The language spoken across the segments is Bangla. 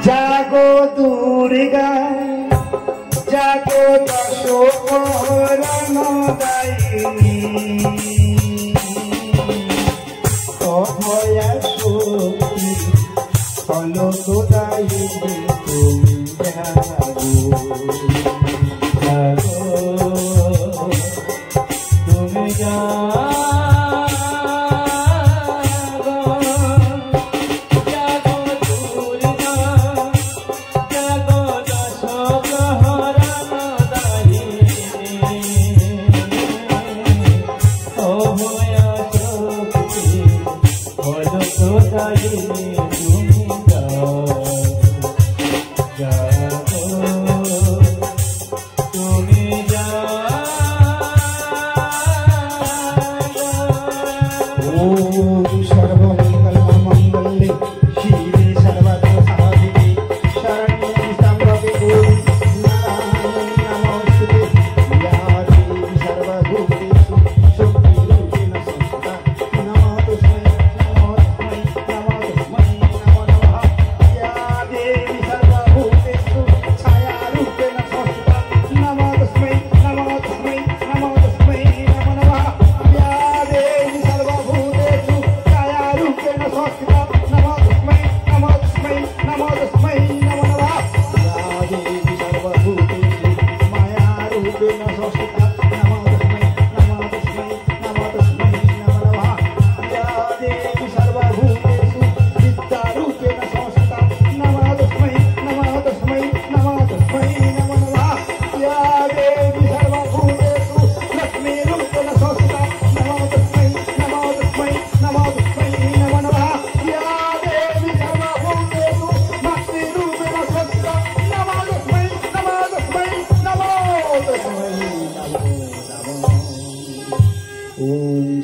জাগো দুর্গা জাগো দশ পরাণদায়িনী অভয়া শক্তি ফলদায়িনী তুমি জাগো জাগো তুমি জাগো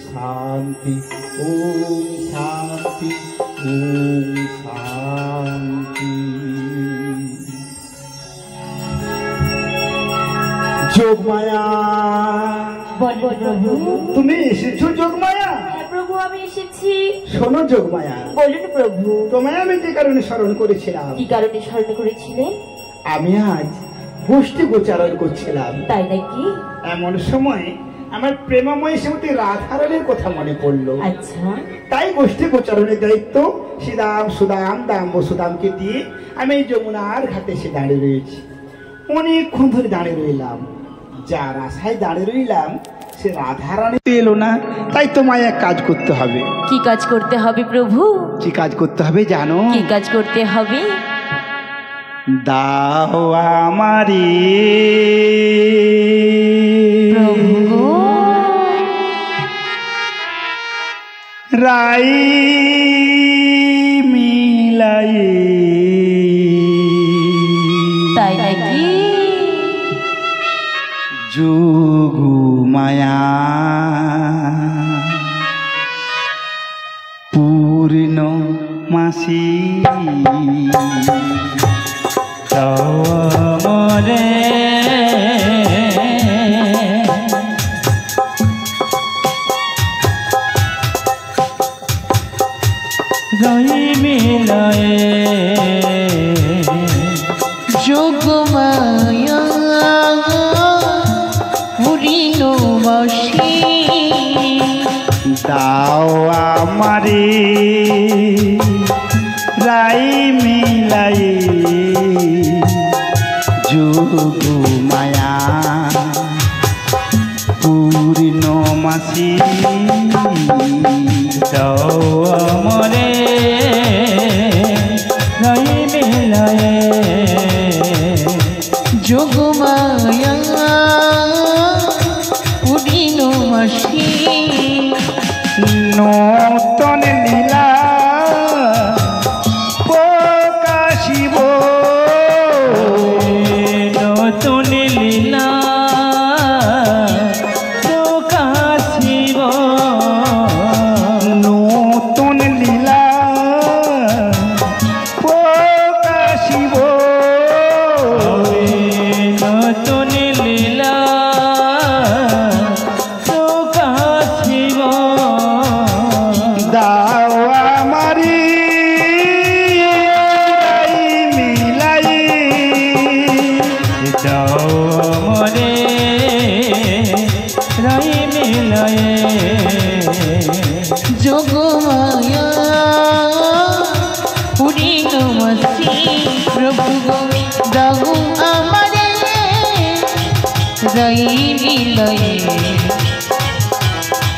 शांति ओम शांति ओम शांति। যোগমায়া প্রভু তুমি এসেছো যোগমায়া? প্রভু আমি এসেছি। শোনো যোগমায়া। বলুন প্রভু। তোমায় আমি যে কারণে স্মরণ করেছিলাম। কি কারণে স্মরণ করেছিলেন? আমি আজ গোষ্ঠী গোচারণ করছিলাম। তাই নাকি? এমন সময় আমার প্রেমময় শ্রীমতী রাধারানীর কথা মনে পড়লো। আচ্ছা। তাই গোষ্ঠী গোচারণের দায়িত্ব শ্রীদাম সুদাম দাম বসুদামকে দিয়ে আমি এই যমুনার ঘাটে এসে দাঁড়িয়ে রয়েছি। অনেকক্ষণ ধরে দাঁড়িয়ে রইলাম। যার আশায় দাঁড়িয়ে রইলাম সে রাধারানী এলো না। তাই তোমায় এক কাজ করতে হবে। কি কাজ করতে হবে প্রভু? কি কাজ করতে হবে জানো? কি কাজ করতে হবে? দাও আমারে প্রভু রাই মিলাই। তাই নাকি? যোগু মায়া পূর্ণ মাসি মরে রই মিলায়ে যোগমায়া পূর্ণ মাসি দাও আমারে রাই মিলাই। যোগু মায়া পূর্ণ মাসি দাও আমারে রাই মিলাই। যোগমায়া পূর্ণ মাসি নূতন লীলা প্রকাশিব। নূতন লীলা প্রকাশিব। মিলাই মিলাই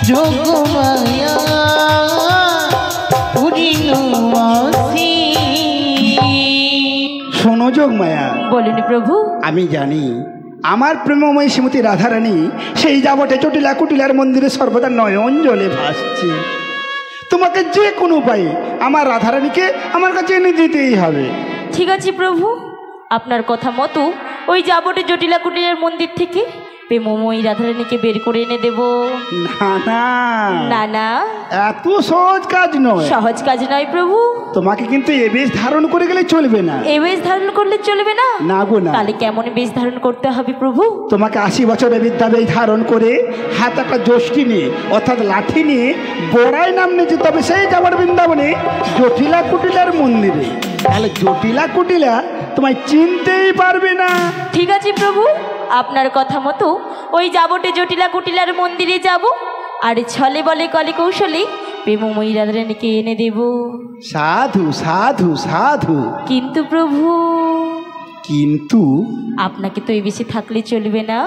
যোগমায়া পূর্ণ মাসি। শোনো যোগমায়া, বলুন প্রভু। আমি জানি আমার প্রেমময়ী শ্রীমতী রাধারানী সেই যাবটে চটিলা কুটিলার মন্দিরে সর্বদা নয়ন জলে ভাসছে। তোমাকে যে কোনো উপায়ে আমার রাধারানীকে আমার কাছে এনে দিতেই হবে। ঠিক আছে প্রভু, আপনার কথা মতো ওই যাবটে জটিলা কুটিলার মন্দির থেকে প্রেমময়ী রাধারানীকে বের করে এনে দেব। না না না না, এত সহজ কাজ নয়। সহজ কাজ নয় প্রভু। তোমাকে কিন্তু এ বেশ ধারণ করে গেলে চলবে না। এ বেশ ধারণ করলে চলবে না? না গো না। তাহলে কেমন বেশ ধারণ করতে হবে প্রভু? তোমাকে 80 বছরের বিদ্যা বেশ ধারণ করে হাত একটা যষ্টি নিয়ে অর্থাৎ লাঠি নিয়ে বড়াই নাম নিয়ে যেতে হবে সেই যাবার বৃন্দাবনে জটিলা কুটিলার মন্দিরে। তাহলে জটিলা কুটিলা তোমায় চিনতেই পারবে না। ঠিক আছে প্রভু, আপনার কথা মতো ওই যাবটে জটিলা কুটিলার মন্দিরে যাব, আর ছলে বলে কলে কৌশলে প্রেমময়ী রাধারানীকে এনে দেব। সাধু সাধু সাধু। কিন্তু প্রভু, কিন্তু আপনাকে তো এই বেশি থাকলে চলবে না।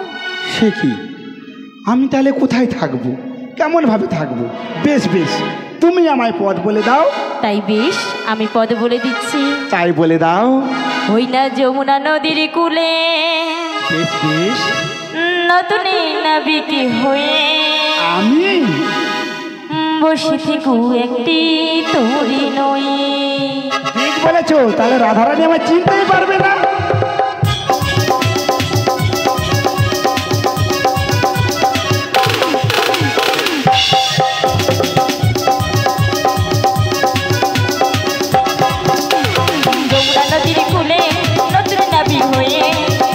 সে কি? আমি তাহলে কোথায় থাকবো, কেমন ভাবে থাকবো? বেশ বেশ, তুমি আমায় পথ বলে দাও। তাই বেশ, আমি পদ বলে দিচ্ছি। তাই বলে দাও। ওই না যমুনা নদীর কূলে বেশ বেশ। নতুন নাবিকে হয়ে আমি বসে থেকু একটি তরি নই। ঠিক বলেছো, তাহলে রাধারানী আমায় চিনতেই পারবে না। যমুনা নদীর কূলে নতুন নাবিক হয়ে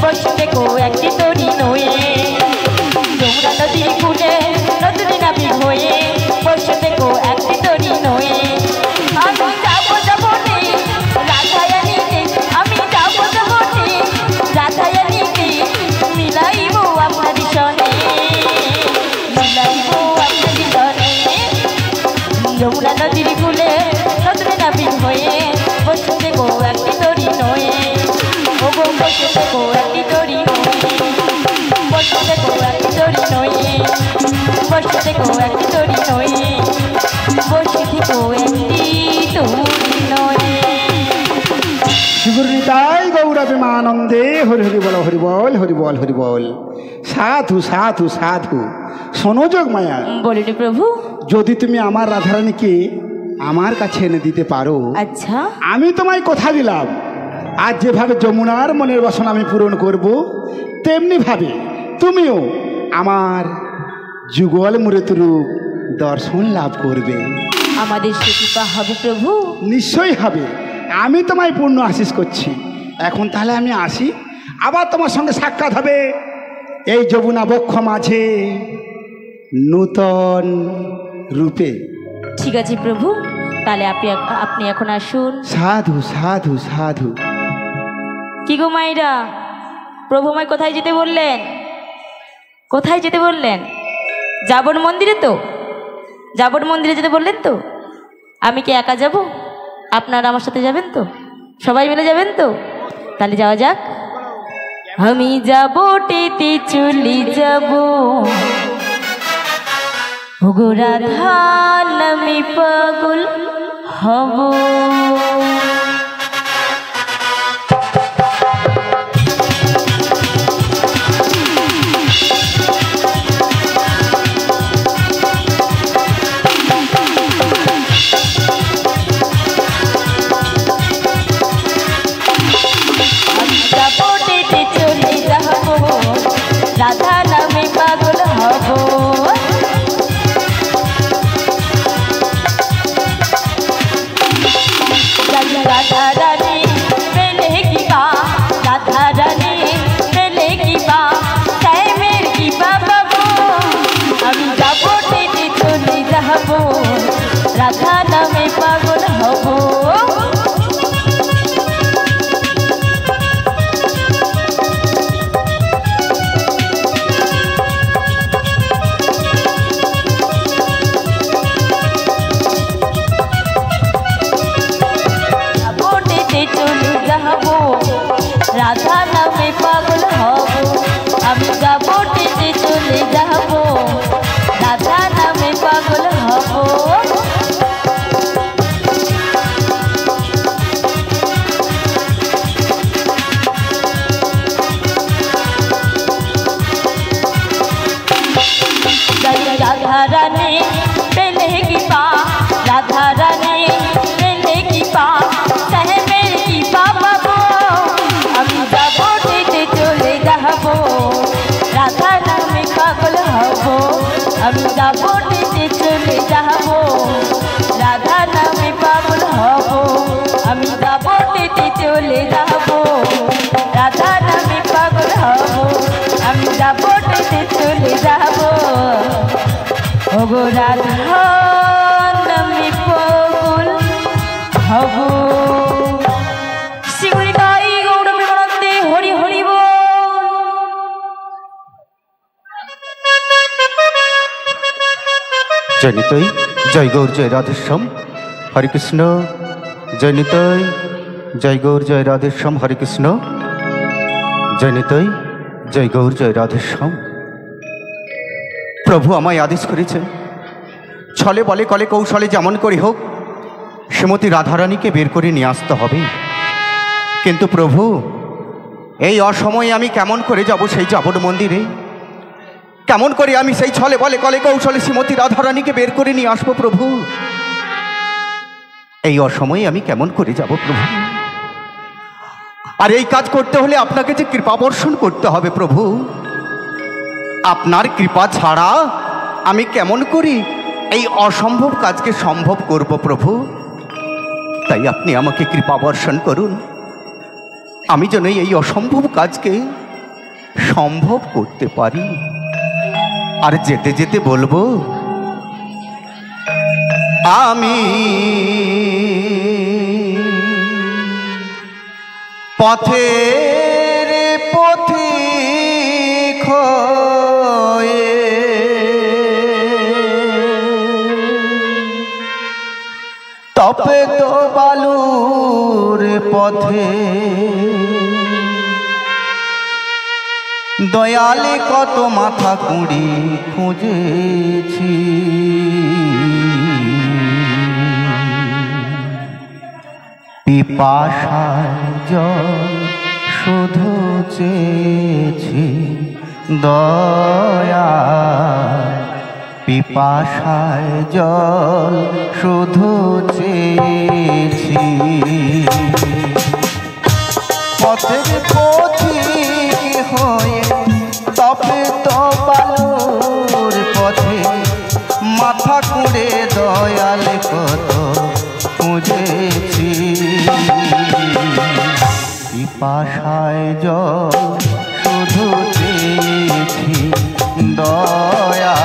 বসে থেকু একটি তরি নই। যমুনা নদীর কূলে নতুন নাবিক হয়ে বসে থেকু একটি তরি নই। আমি যাবো যাবনে রাধারানীকে, আমি যাবো যাবনে রাধারানীকে মিলাইব আপনার সনে, মিলাইব আপনার সনে। যমুনা নদীর কূলে নতুন নাবিক হয়ে বসে থেকো একটি তরি নয়ে। ও গো বসে থেকো একটি তরি নয়ে, বসে থেকো একটি তরি নয়ে, বসে থেকো একটি তরি নয়ে, বসে থেকো একটি তরি নয়ে। শিবরিতাই গৌরবিমানন্দে হরি হরি বল হরি বল হরি বল হরি বল। সাধু সাধু সাধু। শোনো যোগমায়া, বলুন প্রভু। যদি তুমি আমার রাধারানীকে আমার কাছে এনে দিতে পারো, আচ্ছা, আমি তোমায় কথা দিলাম আজ যেভাবে যমুনার মনের বাসনা আমি পূরণ করব, তেমনি ভাবে তুমিও আমার যুগল মূর্ত রূপ দর্শন লাভ করবে। আমাদের সে কৃপা হবে প্রভু? নিশ্চয়ই হবে। আমি তোমায় পূর্ণ আশীষ করছি। এখন তাহলে আমি আসি, আবার তোমার সঙ্গে সাক্ষাৎ হবে এই যমুনা বক্ষ মাঝে নূতন রূপে। ঠিক আছে প্রভু, তাহলে আপনি এখন আসুন। সাধু সাধু সাধু। কি গো মাইরা, প্রভু আমায় কোথায় যেতে বললেন? কোথায় যেতে বললেন? যাবর মন্দিরে তো? যাবর মন্দিরে যেতে বললেন তো? আমি কি একা যাব? আপনারা আমার সাথে যাবেন তো? সবাই মিলে যাবেন তো? তাহলে যাওয়া যাক। আমি যাব টেতে চলি যাব, ওগো রাধা নামে পাগল হব। রাধা নামে পাগল হব। রাধা রানী পেলে কি পা, রাধা রানী পেলে কি পা, টাইমের কি পাবো, আমি যাবো টেনে চলে যাবো, রাধা নামে পাগল হব। রাধা নামে পাগল হব, আমি যাবো। যাব আমি যাব নিতে চলে যাব রাধা নামে পাগল হব আমি যাব নিতে চলে যাব রাধা নামে পাগল হব আমি যাব নিতে চলে যাব ওগো রাধা নামে পাগল হব শিউরি গাই গৌর প্রেমানন্দে হরি হরি বল। জয় নিতাই, জয় গৌর, জয় রাধেশ্যাম, হরে কৃষ্ণ। জয় নিতাই, জয় গৌর, জয় রাধেশ্যাম, হরে কৃষ্ণ। জয় নিতাই, জয় গৌর, জয় রাধেশ্যাম। প্রভু আমায় আদেশ করেছেন ছলে বলে কলে কৌশলে যেমন করে হোক শ্রীমতী রাধারানীকে বের করে নিয়ে আসতে হবে। কিন্তু প্রভু এই অসময়ে আমি কেমন করে যাব সেই যাবর মন্দিরে? কেমন করে আমি সেই ছলে বলে কলে কৌশলে শ্রীমতী রাধারানীকে বের করে নিয়ে আসবো প্রভু? এই অসময়ে আমি কেমন করে যাব প্রভু? আর এই কাজ করতে হলে আপনাকে যে কৃপা বর্ষণ করতে হবে প্রভু। আপনার কৃপা ছাড়া আমি কেমন করি এই অসম্ভব কাজকে সম্ভব করব প্রভু? তাই আপনি আমাকে কৃপা বর্ষণ করুন, আমি যেন এই অসম্ভব কাজকে সম্ভব করতে পারি। আর যেতে যেতে বলবো আমি পথের পথিক হয়ে তপে তো বালুর পথে দয়ালে কত মাথা কুড়ি খুঁজেছি, পিপাসায় জল শুধু চেয়েছি দয়া, পিপাসায় জল শুধু চেয়েছি। পথের পথিক হয়ে তবে তো বালুর পথে মাথা কুড়ে দয়াল কত খুঁজেছি, পিপাসায় জল শুধু চেয়েছি দয়া,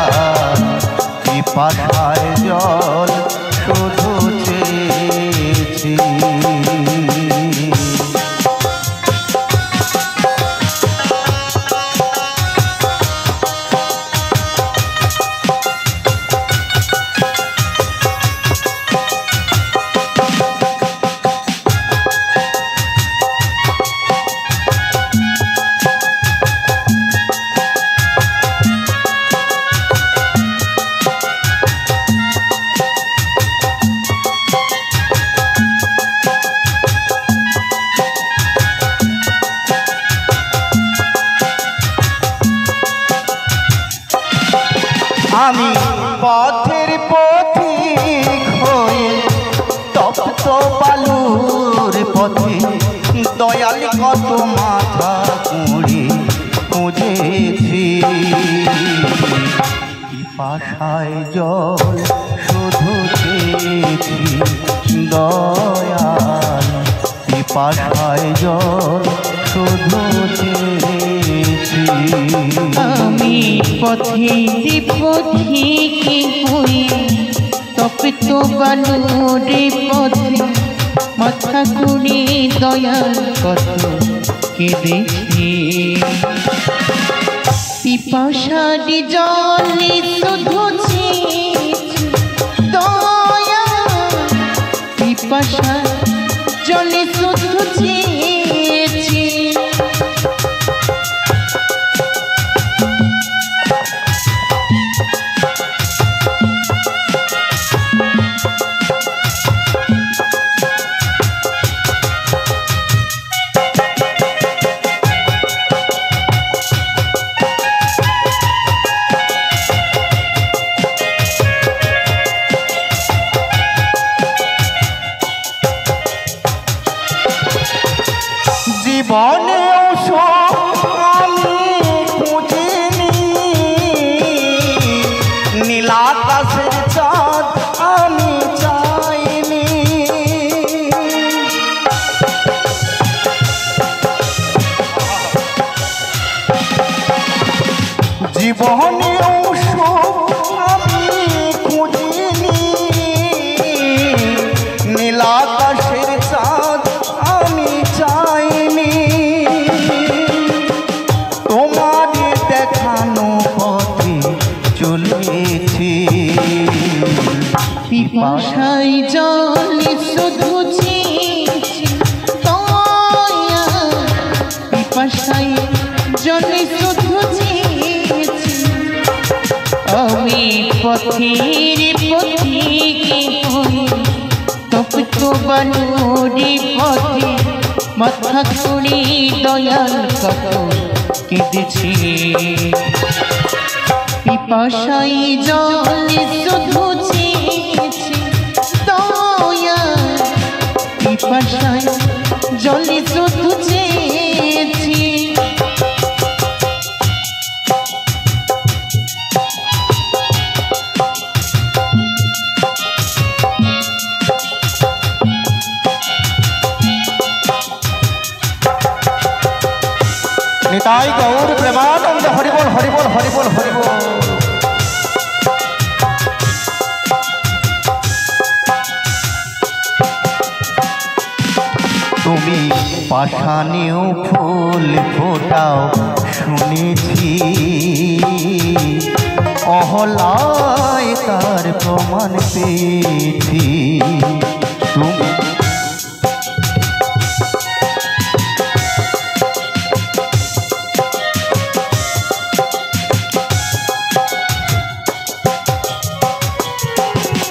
পিপাসায় জল শুধু চেয়েছি। আমি পথের পথিক হয়ে তপ্ত বালুর পথে দয়াল কত মাথা কুড়ি খুঁজেছি, পিপাসায় জল শুধু চেয়েছি দয়াল, পিপাসায় জল শুধু চেয়েছি। আমি পথে পথিক হয়ে তপ্ত বালুরে পথে মাথা কুড়ে দয়াল কত কেঁদেছি, পিপাসারি জলে শুধু চেয়েছি দয়া, পিপাসা জলে শুধু চেয়েছি। জীবনে আমি খুঁজিনি জীবনেও সুখ আমি খুঁজিনি, নীলাকাশের চাঁদ আমি চাইনি, তোমার দেখানো পথে চলেছি। পিপাসায় জলে শুধু চেয়েছি দয়া, পিপাসায় জলে শুধু চেয়েছি, আমি পথের পথিকে হয়ে তপ্ত বানুরি পথে মাথা কুড়ি দয়াল কত কেঁদেছি। পিপাসায় জলে শুধু চেয়েছি দয়া, পিপাসায় জলে শুধু চেয়েছি। নিতাই গৌর প্রেমানন্দ হরিবল হরিবল হরিবল হরিবল। তুমি পাষাণেও ফুল ফোটাও শুনেছি, অহলায় তার প্রমাণ পেয়েছি।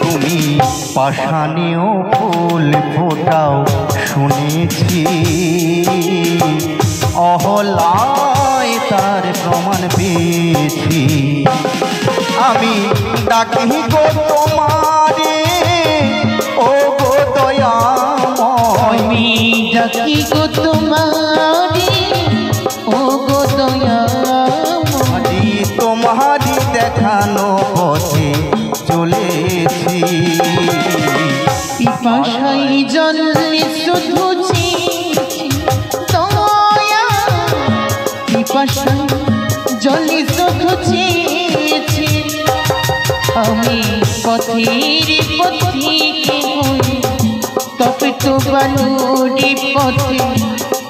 তুমি পাষাণেও ফুল ফোটাও শুনেছি, অহলায় তার প্রমাণ পেয়েছি। আমি ডাকি গো তোমারে ও গো দয়াময়, আমি ডাকি গো তোমারে ও গো দয়াময়, তোমারি দেখানো পথে চলেছি। পিপাসায় জলে শুধু চেয়েছি দয়া, পিপাসায় জলে শুধু চেয়েছি, আমি পথের পথিকে হয়ে তপ্ত বানুরি পথে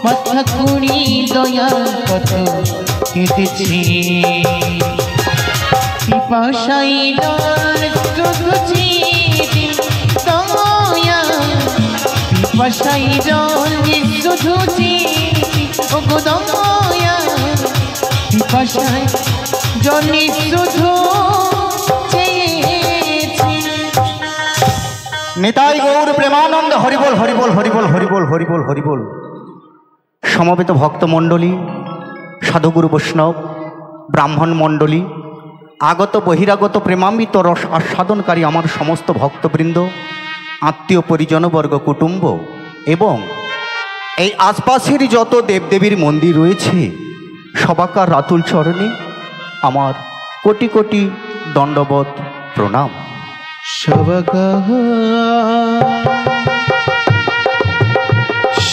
মাথা কুড়ি দয়াল কত কেঁদেছি। পিপাসায় জলে শুধু চেয়েছি দয়া, পিপাসায় জলে শুধু চেয়েছি ও গো দয়া, পিপাসায় জলে শুধু চেয়েছি। নিতাই গৌর প্রেমানন্দ হরিবল হরিবল হরিবল হরিবল হরিবল হরিবল। সমবেত ভক্তমণ্ডলী, সাধুগুরু বৈষ্ণব, ব্রাহ্মণ মণ্ডলী, আগত বহিরাগত প্রেমামৃত রস আস্বাদনকারী আমার সমস্ত ভক্তবৃন্দ, আত্মীয় পরিজনবর্গ, কুটুম্ব এবং এই আশপাশের যত দেবদেবীর মন্দির রয়েছে, সবাকার রাতুল চরণে আমার কোটি কোটি দণ্ডবত প্রণাম।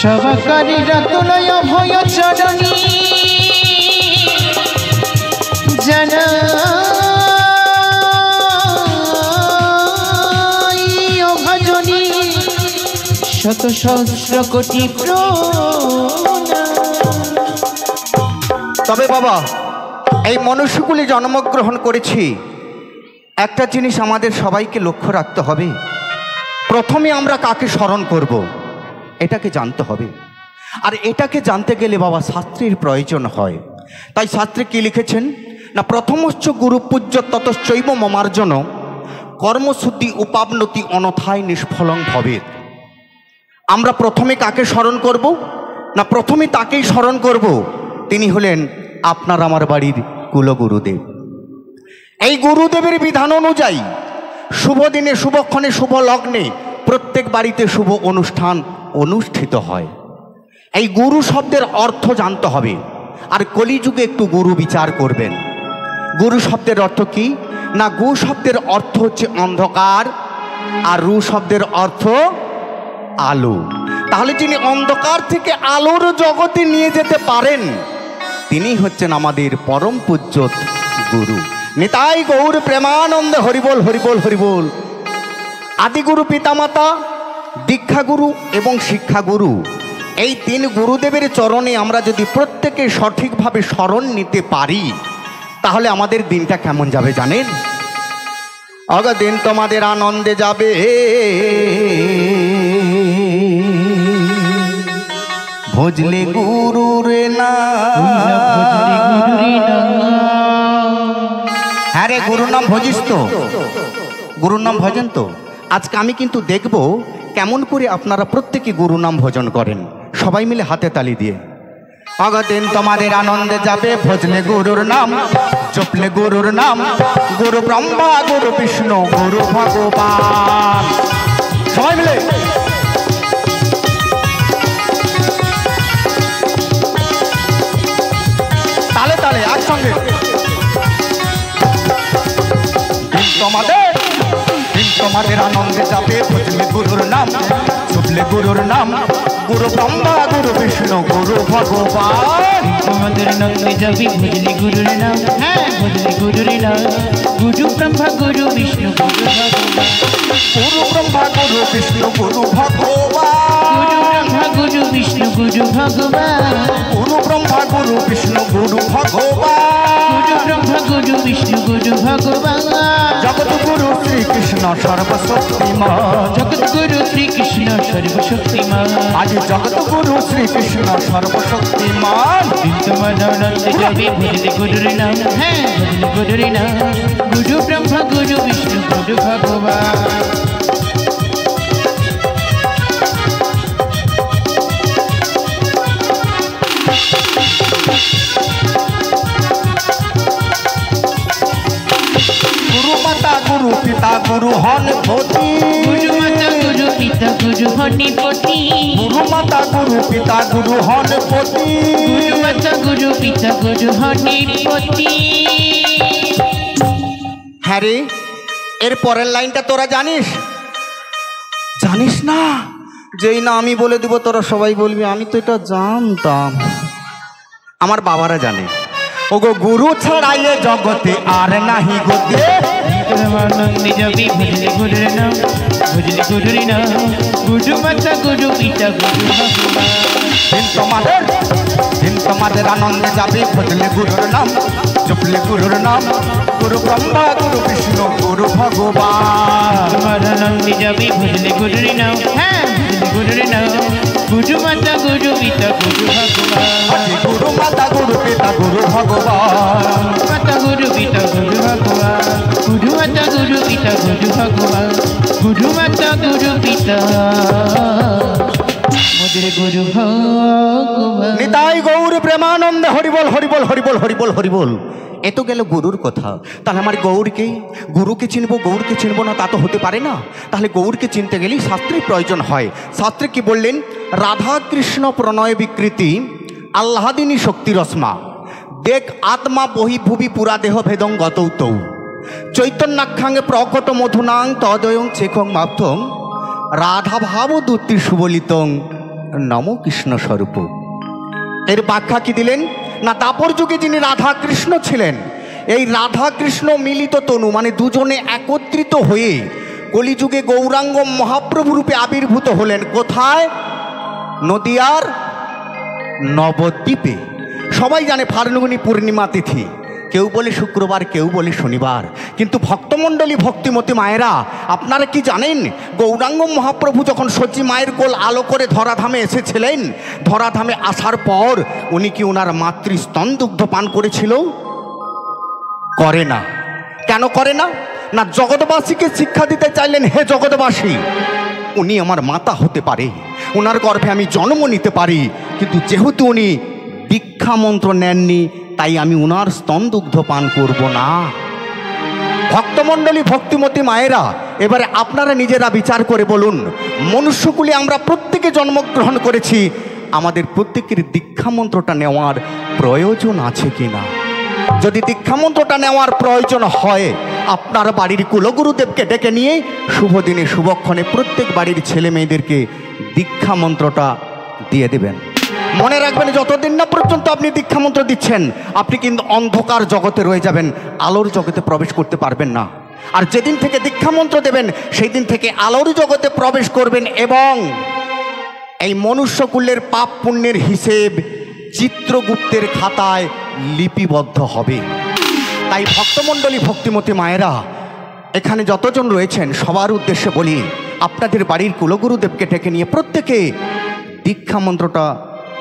সবাকারি রাতুলয় ভয় চরণী জানা ভজনী শত সহস্র কোটি তবে বাবা, এই মনুষ্যকুলে জন্মগ্রহণ করেছি, একটা জিনিস আমাদের সবাইকে লক্ষ্য রাখতে হবে। প্রথমে আমরা কাকে স্মরণ করব এটাকে জানতে হবে, আর এটাকে জানতে গেলে বাবা শাস্ত্রের প্রয়োজন হয়। তাই শাস্ত্রে কি লিখেছেন না, প্রথমশ্চ গুরু পূজ্য ততশ্চৈব মমার্জন কর্মশুদ্ধি উপাবনতি অনথায় নিষ্ফলং ভবেৎ। আমরা প্রথমে কাকে স্মরণ করব না, প্রথমে তাকেই স্মরণ করব, তিনি হলেন আপনার আমার বাড়ির কুলগুরুদেব। এই গুরুদেবের বিধান অনুযায়ী শুভ দিনে, শুভক্ষণে, শুভ লগ্নে প্রত্যেক বাড়িতে শুভ অনুষ্ঠান অনুষ্ঠিত হয়। এই গুরু শব্দের অর্থ জানতে হবে, আর কলিযুগে একটু গুরু বিচার করবেন। গুরু শব্দের অর্থ কি না, গু শব্দের অর্থ হচ্ছে অন্ধকার, আর রু শব্দের অর্থ আলো। তাহলে যিনি অন্ধকার থেকে আলোর জগতে নিয়ে যেতে পারেন তিনি হচ্ছেন আমাদের পরম পূজ্য গুরু। নিতাই গৌর প্রেমানন্দে হরিবোল হরিবোল হরিবোল। আদিগুরু পিতামাতা, দীক্ষাগুরু এবং শিক্ষাগুরু, এই তিন গুরুদেবের চরণে আমরা যদি প্রত্যেকে সঠিকভাবে শরণ নিতে পারি, তাহলে আমাদের দিনটা কেমন যাবে জানেন? দিন তোমাদের আনন্দে যাবে। ভজলে গুরুর না, হ্যাঁ রে, গুরুর নাম ভজিস তো? গুরুর নাম ভজন তো? আজকে আমি কিন্তু দেখব কেমন করে আপনারা প্রত্যেকে গুরু নাম ভজন করেন, সবাই মিলে হাতে তালি দিয়ে। দিন তোমাদের আনন্দে যাবে, ভজলে গুরুর নাম, জপলে গুরুর নাম, গুরু ব্রহ্মা গুরু বিষ্ণু গুরু ভগবান। সবাই মিলে তালে তালে একসঙ্গে। দিন তোমাদের আনন্দে যাবে, ভজলে গুরুর নাম, জপলে গুরুর নাম, গুরু ব্রহ্মা গুরু বিষ্ণু গুরু ভগবান। তোমাদের আনন্দে যাবে, ভজলে গুরুর নাম, হ্যাঁ ভজলে গুরুর নাম, গুরু ব্রহ্মা গুরু বিষ্ণু গুরু ভগবান। গুরু ব্রহ্মা গুরু বিষ্ণু গুরু ভগবান। গুরু ব্রহ্মা গুরু বিষ্ণু গুরু ভগবান। গুরু ব্রহ্মা গুরু বিষ্ণু গুরু ভগবান। গুরু ব্রহ্মা গুরু বিষ্ণু গুরু ভগবান। জগৎ গুরু শ্রীকৃষ্ণ সর্বশক্তিমান। জগৎ গুরু শ্রীকৃষ্ণ সর্বশক্তিমান। আজ জগৎ গুরু শ্রীকৃষ্ণ সর্বশক্তিমান। দিন তোমার আনন্দে যাবে, ভজলে গুরুর নাম, হ্যাঁ ভজলে গুরুর নাম, গুরু ব্রহ্মা গুরু বিষ্ণু গুরু ভগবান। গুরু মাতা গুরু পিতা গুরু হন পতি। গুরু মাতা গুরু পিতা গুরু হনিপতি। গুরু মাতা গুরু পিতা গুরু হন পতি। গুরু মাতা গুরু পিতা গুরু হনিপতি। হ্যাঁ রে, এর পরের লাইনটা তোরা জানিস? জানিস না? যেই না আমি বলে দিব তোরা সবাই বলবি আমি তো এটা জানতাম। আমার বাবারা জানে। ওগো গুরু ছাড়াইয়ে জগতে আর নাহি গতি। আনন্দে যাবে, ভজলে গুরুর নাম, ভজলে গুরুর নাম, গুরু মাতা গুরু পিতা গুরু ভগবান। দিন তোমাদের আনন্দে যাবে, ভজলে গুরুর নাম, জপলে গুরুর নাম, গুরু ব্রহ্মা গুরু বিষ্ণু গুরু ভগবান। তোমার আনন্দে যাবে, ভজলে গুরুর নাম, হ্যাঁ ভজলে গুরুর নাম, গুরু মাতা গুরু পিতা গুরু ভগবান। গুরু মাতা গুরু পিতা গুরু ভগবান। মাতা গুরু পিতা গুরু ভগবান। গুরু মাতা গুরু পিতা গুরু ভগবান। গুরু মাতা গুরু পিতা মোদের গুরু ভগবান। নিতাই গৌর প্রেমানন্দে হরিবল হরিবল হরিবল হরিবল হরিবল। এ তো গেল গুরুর কথা। তাহলে আমার গৌরকে, গুরুকে চিনবো, গৌরকে চিনবো না তা তো হতে পারে না। তাহলে গৌরকে চিনতে গেলেই শাস্ত্রের প্রয়োজন হয়। শাস্ত্রে কি বললেন? রাধা কৃষ্ণ প্রণয় বিকৃতি, আহ্লাদিনী শক্তি রশ্মা, দেখ আত্মা বহিভুবি পুরা দেহ ভেদং গতৌ তৌ, চৈতন্যাখ্যাঙ্গে প্রকট মধুনাং তদয়ং চেখং মাপ্তং, রাধা ভাব দূতি সুবলিতং নম কৃষ্ণ স্বরূপ। এর ব্যাখ্যা কি দিলেন না? দাপর যুগে যিনি রাধা কৃষ্ণ ছিলেন, এই রাধা কৃষ্ণ মিলিত তনু মানে দুজনে একত্রিত হয়ে কলিযুগে গৌরাঙ্গ মহাপ্রভু রূপে আবির্ভূত হলেন। কোথায়? নদিয়ার নবদ্বীপে। সবাই জানে ফাল্গুনী পূর্ণিমা তিথি, কেউ বলে শুক্রবার, কেউ বলে শনিবার। কিন্তু ভক্তমণ্ডলী, ভক্তিমতী মায়েরা, আপনারা কি জানেন গৌরাঙ্গ মহাপ্রভু যখন সচি মায়ের কোল আলো করে ধরাধামে এসেছিলেন, ধরাধামে আসার পর উনি কি ওনার মাতৃস্তন দুগ্ধ পান করেছিল? করে না। কেন করে না? না জগৎবাসীকে শিক্ষা দিতে চাইলেন, হে জগৎবাসী, উনি আমার মাতা হতে পারে, ওনার গর্ভে আমি জন্ম নিতে পারি, কিন্তু যেহেতু উনি দীক্ষা মন্ত্র নেননি, তাই আমি ওনার স্তন দুগ্ধ পান করব না। ভক্তমণ্ডলী, ভক্তিমতী মায়েরা, এবারে আপনারা নিজেরা বিচার করে বলুন, মনুষ্যকুলে আমরা প্রত্যেকে জন্মগ্রহণ করেছি, আমাদের প্রত্যেকের দীক্ষা মন্ত্রটা নেওয়ার প্রয়োজন আছে কিনা? যদি দীক্ষা মন্ত্রটা নেওয়ার প্রয়োজন হয়, আপনার বাড়ির কুলগুরুদেবকে ডেকে নিয়ে শুভ দিনে শুভক্ষণে প্রত্যেক বাড়ির ছেলে মেয়েদেরকে দীক্ষা মন্ত্রটা দিয়ে দেবেন। মনে রাখবেন, যতদিন না পর্যন্ত আপনি দীক্ষামন্ত্র দিচ্ছেন আপনি কিন্তু অন্ধকার জগতে রয়ে যাবেন, আলোর জগতে প্রবেশ করতে পারবেন না। আর যেদিন থেকে দীক্ষামন্ত্র দেবেন সেই দিন থেকে আলোর জগতে প্রবেশ করবেন এবং এই মনুষ্যকুলের পাপ পুণ্যের হিসেব চিত্রগুপ্তের খাতায় লিপিবদ্ধ হবে। তাই ভক্তমণ্ডলী, ভক্তিমতী মায়েরা, এখানে যতজন রয়েছেন সবার উদ্দেশ্যে বলি, আপনাদের বাড়ির কুলগুরুদেবকে ডেকে নিয়ে প্রত্যেকে দীক্ষা মন্ত্রটা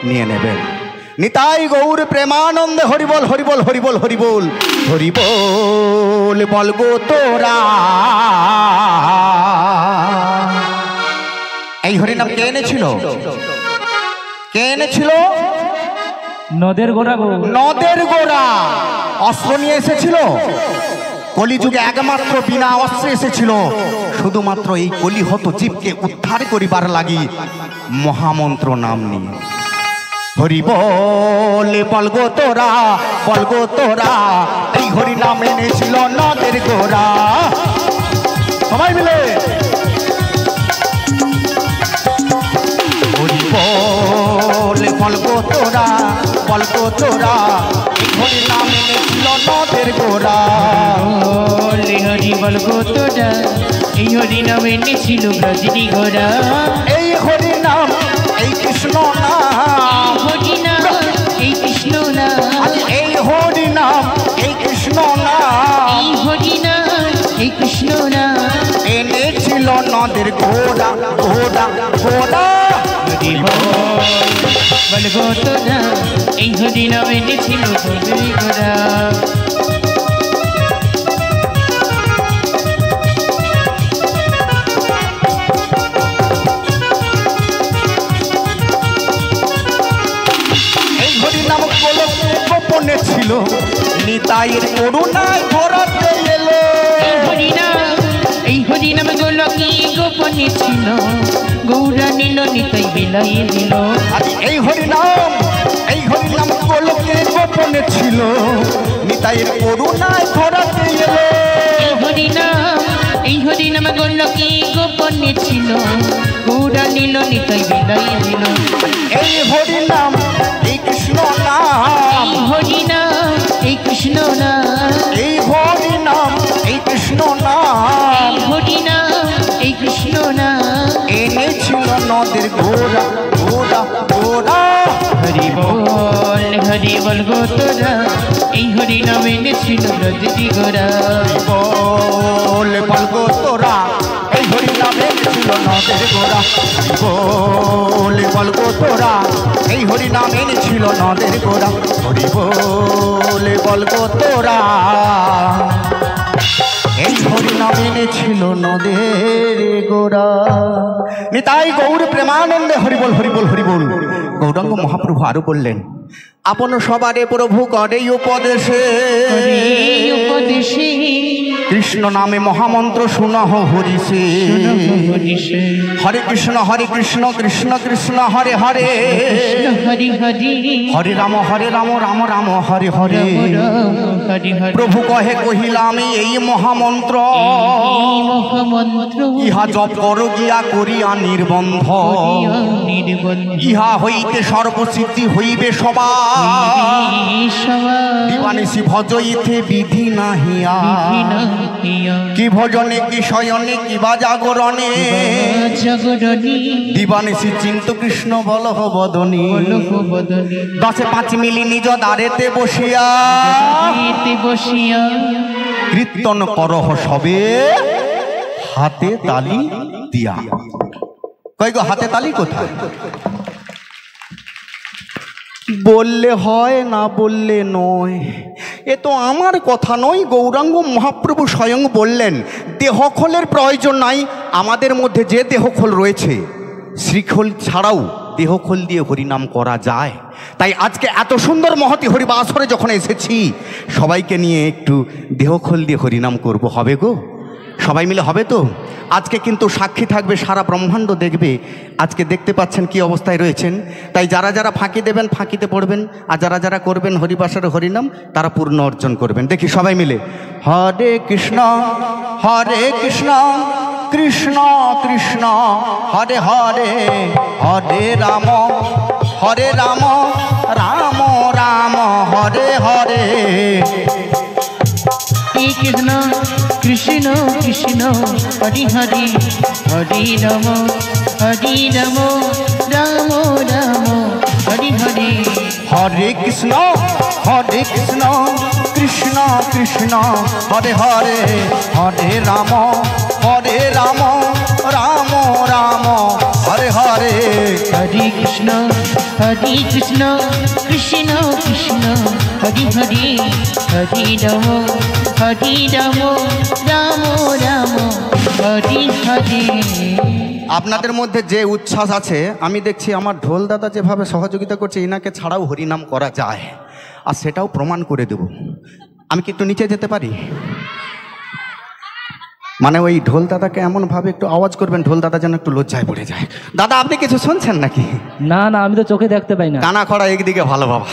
নিয়ে নেবেন। নিতাই গৌর প্রেমানন্দে হরিবল হরিবল হরিবল হরিবল হরিবল বল গো তোরা। এই হরিনাম কে এনেছিল? কে এনেছিল? নদের গোড়া গো। নদের গোড়া। অস্ত্র নিয়ে এসেছিল? কলিযুগে একমাত্র বিনা অস্ত্রে এসেছিল, শুধুমাত্র এই কলিহত জীবকে উদ্ধার করিবার লাগি মহামন্ত্র নাম নিয়ে। হরি বল বল গো তোরা, বল গো তোরা, এই হরি নাম এনেছিল নদের গোড়া। সবাই মিলে হরি বল বল গো তোরা, বল গো তোরা, এই হরি নাম এনেছিল নদের গোড়া। হরি বল গো তোরা, এই হরি নাম এনেছিল রজনী গোড়া। এই হরি নাম, এই কৃষ্ণ নাম, হরি নাম, এই কৃষ্ণ নাম, এই হরি নাম, এই কৃষ্ণ নাম, এই হরি নাম, এই কৃষ্ণ নাম এনেছিল নদের গোড়া গোড়া গোড়া। হরি বল গো তোরা, এই হরি নাম এনেছিল রজনী গোড়া। গোপনে ছিল, নিতাইয়ের করুণায় ধরাতে এলো। এই হরিনাম গোলকে গোপনে ছিল, গৌরা নিল নিতাই বিলাইয়ে দিল। এই হরিনাম, এই হরিনাম গোলকে গোপনে ছিল, নিতাইয়ের করুণায় ধরাতে এলো। এই হরিনাম গোলকে গোপনে ছিল, গৌরা নিল নিতাই বিলাইয়ে দিল। এই হরিনাম, এই কৃষ্ণ নাম, এই হরিনাম, এই কৃষ্ণ নাম, এই হরিনাম, এই কৃষ্ণ নাম, এই হরিনাম, এই কৃষ্ণ নাম এনেছিল নদের গোড়া গোড়া গোড়া। হরি বল গো তোরা, এই হরিনাম এনেছিল রজনী গোড়া। বল বল গো তোরা, এই হরিনাম এনেছিল নদের গোড়া। বল বল গো তোরা, এই হরিনাম এনেছিল নদের গোড়া। হরি বল বল গো তোরা, এই হরিনাম এনেছিল নদের গোড়া। নিতাই গৌর প্রেমানন্দে হরিবল হরিবল হরিবল। গৌরাঙ্গ মহাপ্রভু আরো বললেন, আপন সবারে প্রভু করে উপদেশে, কৃষ্ণ নামে মহামন্ত্র শুনহ হরিষে। হরে কৃষ্ণ কৃষ্ণ কৃষ্ণ হরে হরে, হরে রাম রাম রাম হরে হরে। প্রভু কহে কহিলাম এই মহামন্ত্র, ইহা জপ করো গিয়া করিয়া নির্বন্ধ। ইহা হইতে সর্বসিদ্ধি হইবে সবার, দিবানিশি ভজইতে বিধি নাহিয়া। কি ভজনে কি শয়নে কি বা জাগরণে, দিবানিশি চিন্ত কৃষ্ণ বলহ বদনী। 10-5 মিলি নিজ দ্বারেতে বসিয়া, কীর্তন করহ সবে হাতে তালি দিয়া। কই গো হাতে তালি কোথায়? বললে হয় না বললে নয়, এ তো আমার কথা নয়, গৌরাঙ্গ মহাপ্রভু স্বয়ং বললেন দেহখোলের প্রয়োজন নাই। আমাদের মধ্যে যে দেহখোল রয়েছে, শ্রীখোল ছাড়াও দেহখোল দিয়ে হরিনাম করা যায়। তাই আজকে এত সুন্দর মহতি হরিবাসরে যখন এসেছি, সবাইকে নিয়ে একটু দেহখোল দিয়ে হরিনাম করব। হবে গো? সবাই মিলে হবে তো? আজকে কিন্তু সাক্ষী থাকবে, সারা ব্রহ্মাণ্ড দেখবে আজকে দেখতে পাচ্ছেন কি অবস্থায় রয়েছেন। তাই যারা যারা ফাঁকি দেবেন ফাঁকিতে পড়বেন, আর যারা যারা করবেন হরিবাসরে হরিনাম তারা পূর্ণ অর্জন করবেন। দেখি সবাই মিলে হরে কৃষ্ণ কৃষ্ণ কৃষ্ণ হরে হরে, হরে রাম হরে রাম রাম রাম হরে হরে। কৃষ্ণ কৃষ্ণ কৃষ্ণ হরি হরি হরি রাম রাম রাম হরি হরি। হরে কৃষ্ণ কৃষ্ণ কৃষ্ণ হরে হরে হরে রাম রাম রাম হরে হরে। হরে কৃষ্ণ কৃষ্ণ কৃষ্ণ হরি হরি হরি রাম রাম রাম হরি হরি। আপনাদের মধ্যে যে উচ্ছ্বাস আছে, আমি দেখছি আমার ঢোল দাদা যেভাবে সহযোগিতা করছে, ইনাকে ছাড়াও হরিনাম করা যায়, আর সেটাও প্রমাণ করে দেব। আমি কি একটু নিচে যেতে পারি? মানে ওই ঢোল দাদাকে এমনভাবে একটু আওয়াজ করবেন, ঢোল দাদা যেন একটু লজ্জায় পড়ে যায়। দাদা আপনি কিছু শুনছেন নাকি? না না, আমি তো চোখে দেখতে পাই না। কানা খড়া একদিকে ভালো বাবা,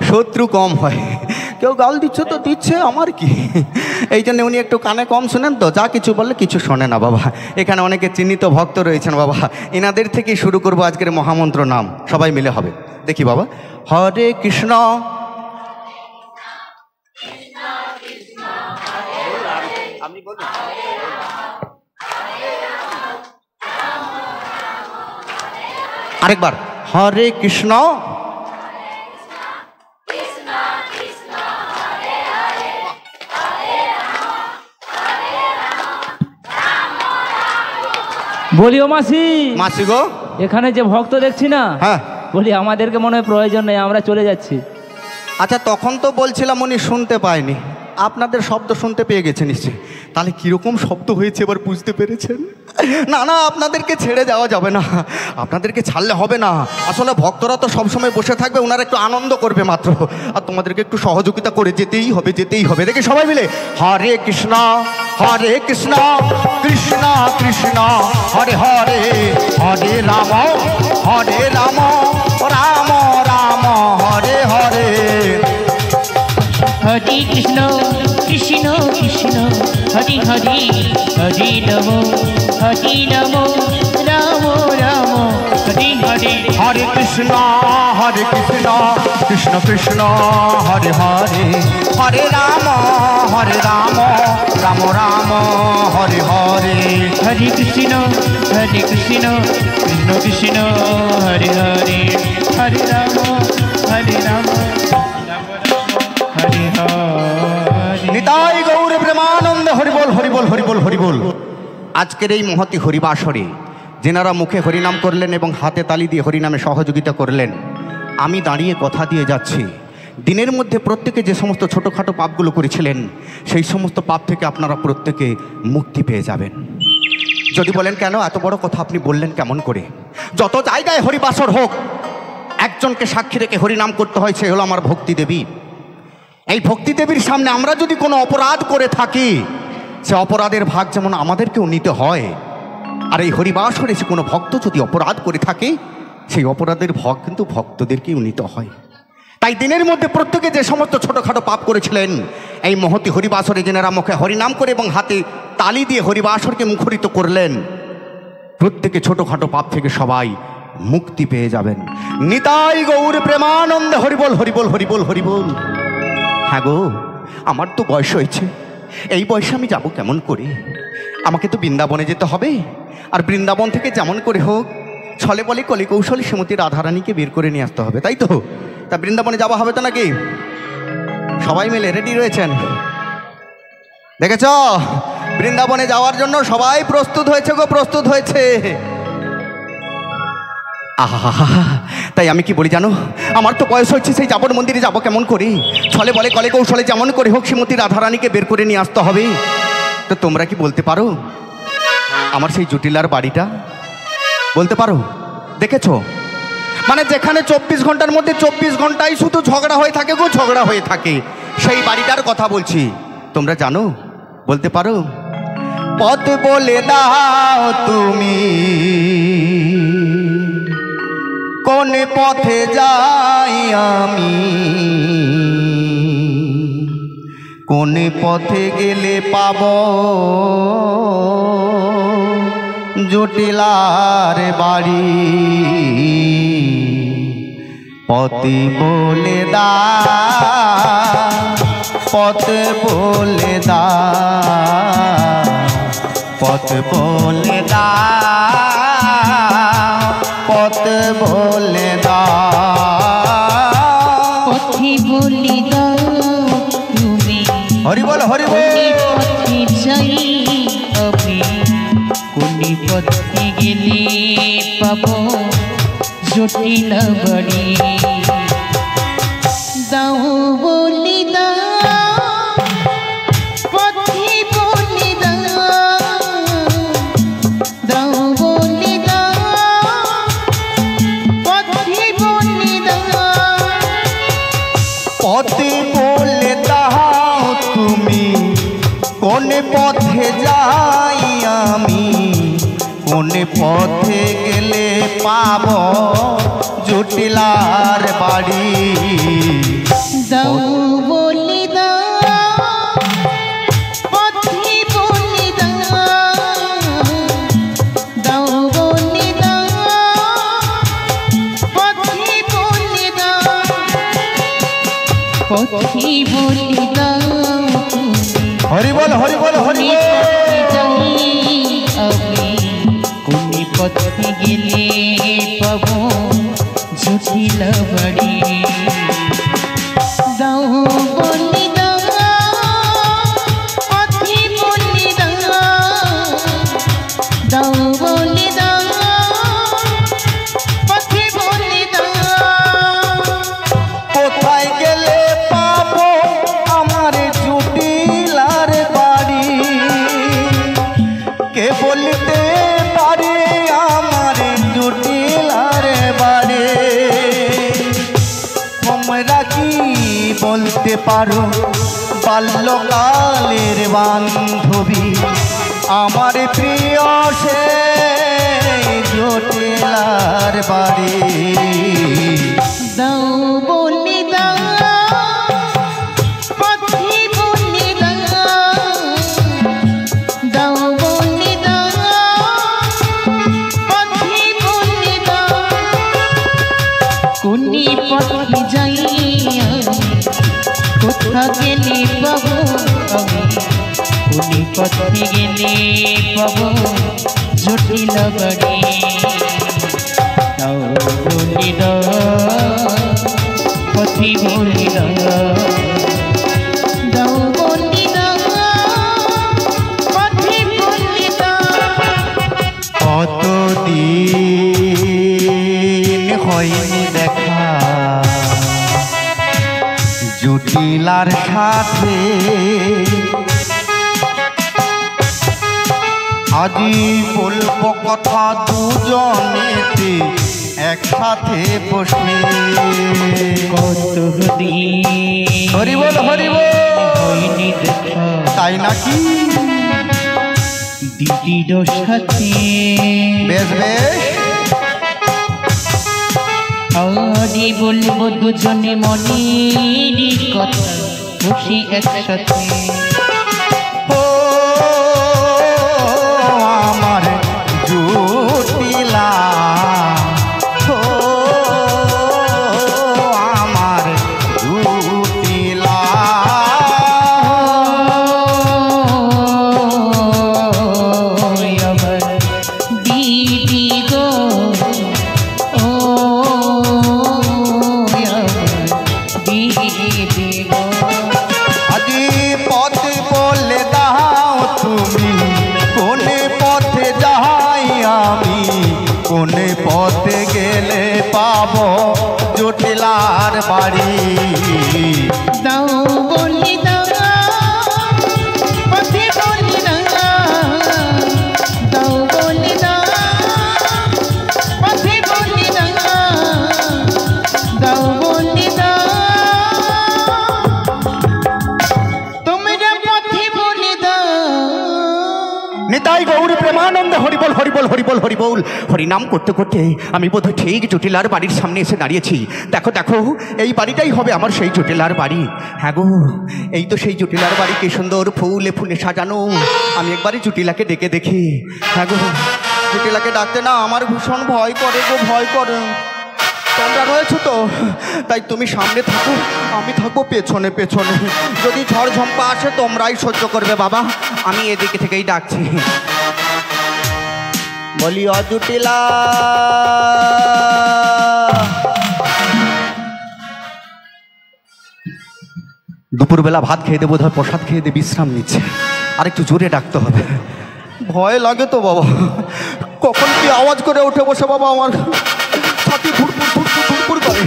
শত্রু কম হয়। কেউ গাল দিচ্ছে তো দিচ্ছে, আমার কি, এই জন্য উনি একটু কানে কম শোনেন তো, যা কিছু বললে কিছু শোনে না বাবা। এখানে অনেকে চিহ্নিত ভক্ত রয়েছেন বাবা, এনাদের থেকেই শুরু করবো আজকের মহামন্ত্র নাম, সবাই মিলে হবে। দেখি বাবা, হরে কৃষ্ণ আরেকবার, হরে কৃষ্ণ বলি ও মাসি, মাসি গো, এখানে যে ভক্ত দেখছি না, হ্যাঁ বলি আমাদেরকে মনে হয় প্রয়োজন নেই, আমরা চলে যাচ্ছি। আচ্ছা, তখন তো বলছিলাম উনি শুনতে পায়নি, আপনাদের শব্দ শুনতে পেয়ে গেছে নিশ্চয়ই। তাহলে কীরকম শব্দ হয়েছে এবার বুঝতে পেরেছেন? না না, আপনাদেরকে ছেড়ে যাওয়া যাবে না, আপনাদেরকে ছাড়লে হবে না। আসলে ভক্তরা তো সবসময় বসে থাকবে, ওনারা একটু আনন্দ করবে মাত্র, আর তোমাদেরকে একটু সহযোগিতা করে যেতেই হবে, যেতেই হবে। দেখি সবাই মিলে, হরে কৃষ্ণ কৃষ্ণ কৃষ্ণ হরে হরে হরে রাম রাম রাম হরে হরে। হরে কৃষ্ণ কৃষ্ণ কৃষ্ণ হরি হরি হরি রাম রাম রাম হরি হরি। হরে কৃষ্ণ কৃষ্ণ কৃষ্ণ হরে হরে হরে রাম রাম রাম হরে হরে। হরে কৃষ্ণ কৃষ্ণ কৃষ্ণ হরে হরে হরে রাম হরে হরে। নিতাই গৌর প্রেমানন্দ, হরিবোল হরিবোল হরিবোল হরিবোল। আজকের এই মহতি হরিবাসরে যেনারা মুখে হরিনাম করলেন এবং হাতে তালি দিয়ে হরিনামে সহযোগিতা করলেন, আমি দাঁড়িয়ে কথা দিয়ে যাচ্ছি, দিনের মধ্যে প্রত্যেকে যে সমস্ত ছোটোখাটো পাপগুলো করেছিলেন, সেই সমস্ত পাপ থেকে আপনারা প্রত্যেকে মুক্তি পেয়ে যাবেন। যদি বলেন কেন এত বড় কথা আপনি বললেন কেমন করে? যত জায়গায় হরিবাসর হোক, একজনকে সাক্ষী রেখে হরিনাম করতে হয়, সে হলো আমার ভক্তি দেবী। এই ভক্তি দেবীর সামনে আমরা যদি কোনো অপরাধ করে থাকি, সে অপরাধের ভাগ যেমন আমাদেরকেও নিতে হয়, আর এই হরিবাসরে সে কোনো ভক্ত যদি অপরাধ করে থাকে, সেই অপরাধের ভাগ কিন্তু ভক্তদেরকেও নিতে হয়। তাই দিনের মধ্যে প্রত্যেকে যে সমস্ত ছোটোখাটো পাপ করেছিলেন, এই মহতি হরিবাসরে যেনারা মুখে হরিনাম করে এবং হাতে তালি দিয়ে হরিবাসরকে মুখরিত করলেন, প্রত্যেকে ছোটোখাটো পাপ থেকে সবাই মুক্তি পেয়ে যাবেন। নিতাই গৌর প্রেমানন্দে হরিবোল হরিবোল হরিবোল হরিবোল। হ্যাঁ গো, আমার তো বয়স হয়েছে, এই বয়সে আমি যাব কেমন করে? আমাকে তো বৃন্দাবনে যেতে হবে, আর বৃন্দাবন থেকে যেমন করে হোক ছলে বলে কলি কৌশলী শ্রীমতী রাধারানীকে বের করে নিয়ে আসতে হবে, তাই তো? তা বৃন্দাবনে যাওয়া হবে তো নাকি? সবাই মিলে রেডি রয়েছেন? দেখেছ, বৃন্দাবনে যাওয়ার জন্য সবাই প্রস্তুত হয়েছে গো, প্রস্তুত হয়েছে। আহা, তাই আমি কি বলি জানো, আমার তো বয়স হচ্ছে, সেই যাবর মন্দিরে যাবো কেমন করে? ছলে বলে কলে কৌশলে যেমন করে হোক শ্রীমতী রাধারানীকে বের করে নিয়ে আসতে হবে। তো তোমরা কি বলতে পারো আমার সেই জটিলার বাড়িটা? বলতে পারো? দেখেছো, মানে যেখানে 24 ঘন্টার মধ্যে 24 ঘন্টাই শুধু ঝগড়া হয়ে থাকে গো, ঝগড়া হয়ে থাকে, সেই বাড়িটার কথা বলছি। তোমরা জানো? বলতে পারো? পথ বলে দাও তুমি, কোন পথে যাই আমি, কোন পথে গেলে পাব জটিলার বাড়ি। পতি বলে দা, পথ বলে দা, পথ বলে দা, পথ বলে দা। পথে বলে দাও তুমি, হরি বল হরি বল। পথে যাই আমি, কোন পথে গেলে পাবো জটিল বাড়ি। দাও বলে দাও, পথে বলে দাও, দাও বলে দাও, পথে বলে দাও। পথে বলে দাও তুমি, কোন পথে যাই আমি, কোন পথে গেলে পাব জটিলার বাড়ি। দাও বলে দাও, পথে বলে দাও, দাও বলে দাও, পথে বলে দাও, পথে বলে দাও তুমি। হরি বল হরি বল হরি বল। কোন পথে গেলে পাবো জটিল বাড়ি। দাও বলে দাও, পথে বলে দাও, দাও বলে দাও, পথে বলে দাও। কোথায় গেলে পাবো আমার জটিলার বাড়ি, কে বলতে পারে আমার জটিলার বাড়ি। তোমরা কি বলতে পারো বাল্যকালের বান্ধবী, আমার প্রিয় সে জটিলার বাড়ি। দাও বলে দাও, পথে বলে দাও, দাও বলে দাও, পথে বলে দাও। কোন পথে যাই আমি, কোথা গেলে পাবো আমি, কোন পথে গেলে পাবো জটিল বাড়ি। দাও বলে দাও, পথে বলে দাও, দাও বলে দাও, পথে বলে দাও। কতদিন হয়নি দেখা জটিলার সাথে, আজি বলবো কথা দুজনেতে একসাথে বসে। কতদিন হরি বল হরি বল। হয়নি দেখা, তাই নাকি? দিদির সাথে বেশ বেশ। আরে বলবো দুজনে মনের কথা, বসে একসাথে। ও আমার জটিলা, ও আমার জটিলা। আমার দিদি গো, ও আমার দিদি গো। আজি পথে বলে দাও তুমি, কোন পথে যাই আমি, কোন পথে গেলে পাবো জটিলার বাড়ি। দাও বলে দাও, পথে বলে দাও, দাও বলে দাও, পথে বলে দাও, দাও বলে দাও, তোমরা পথে বলে দাও। নিতাই গৌর প্রেমানন্দ হরি বল হরি বল হরি বল হরি বল। হরিনাম করতে করতে আমি বোধহয় ঠিক জটিলার বাড়ির সামনে এসে দাঁড়িয়েছি। দেখো দেখো, এই বাড়িটাই হবে আমার সেই জটিলার বাড়ি। হ্যাঁ গো, এই তো সেই জটিলার বাড়ি, কি সুন্দর ফুলে ফুলে সাজানো। আমি একবারই জটিলাকে ডেকে দেখি। হ্যাঁ গো, জটিলাকে ডাকতে না আমার ভীষণ ভয় করে গো, ভয় করে। তোমরা রয়েছো তো? তাই তুমি সামনে থাকো, আমি থাকবো পেছনে পেছনে। যদি ঝড় ঝম্পা আসে তোমরাই সহ্য করবে বাবা, আমি এদিকে থেকেই ডাকছি। বলি অজুটিলা, দুপুরবেলা ভাত খেয়ে দেবো, ধর প্রসাদ খেয়ে দিয়ে বিশ্রাম নিচ্ছে, আর একটু জোরে ডাকতে হবে। ভয় লাগে তো বাবা, কখন কি আওয়াজ করে উঠে বসে বাবা, আমার ছাতি ফুরফুর ফুরফুর ফুরফুর করে।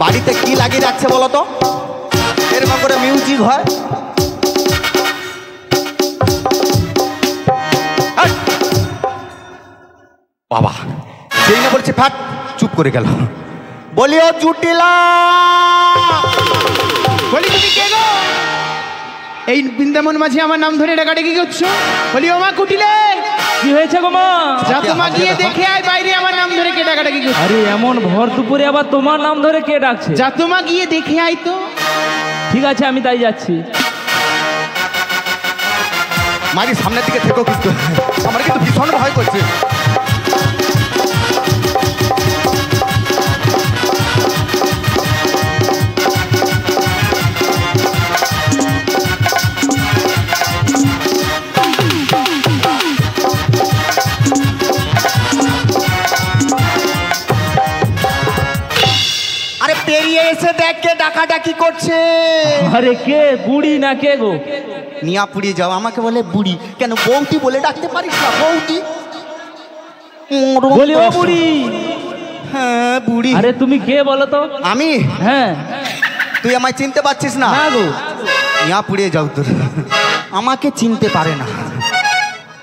বাড়িতে কি লাগিয়ে রাখছে বলো তো, এরকম করে মিউজিক হয়? বাবা সেই না বলছে ফ্যাট, চুপ করে গেল। বলিও জুটিলা, বলি তুমি কে গো? এই বৃন্দাবন মাঝে আমার নাম ধরে ডাকাডাকি করছো? বলি ও মা কুটিলে, কি হয়েছে গো মা? যা তোমা গিয়ে দেখে আয় বাইরে আমার নাম ধরে কে ডাকাডাকি করছে। আরে এমন ভর দুপুরে আবার তোমার নাম ধরে কে ডাকছে? যা তোমা গিয়ে দেখে আয় তো। ঠিক আছে আমি তাই যাচ্ছি। মারি সামনের দিকে থেকো, কিন্তু আমার কিন্তু ভীষণ ভয় করছে। আরে পেরিয়ে এসে দেখ কে ডাকাডাকি করছে। আরে কে, বুড়ি না কে গো? নিয়া পুড়িয়ে যাও, আমাকে বলে বুড়ি। কেন বৌদি বলে ডাকতে পারিস না? বৌদি বলি ও বুড়ি। হ্যাঁ বুড়ি। আরে তুমি কে বলো তো? আমি? হ্যাঁ। তুই আমায় চিনতে পারছিস না? না গো। নিয়া পুড়িয়ে যাও তোর, আমাকে চিনতে পারে না।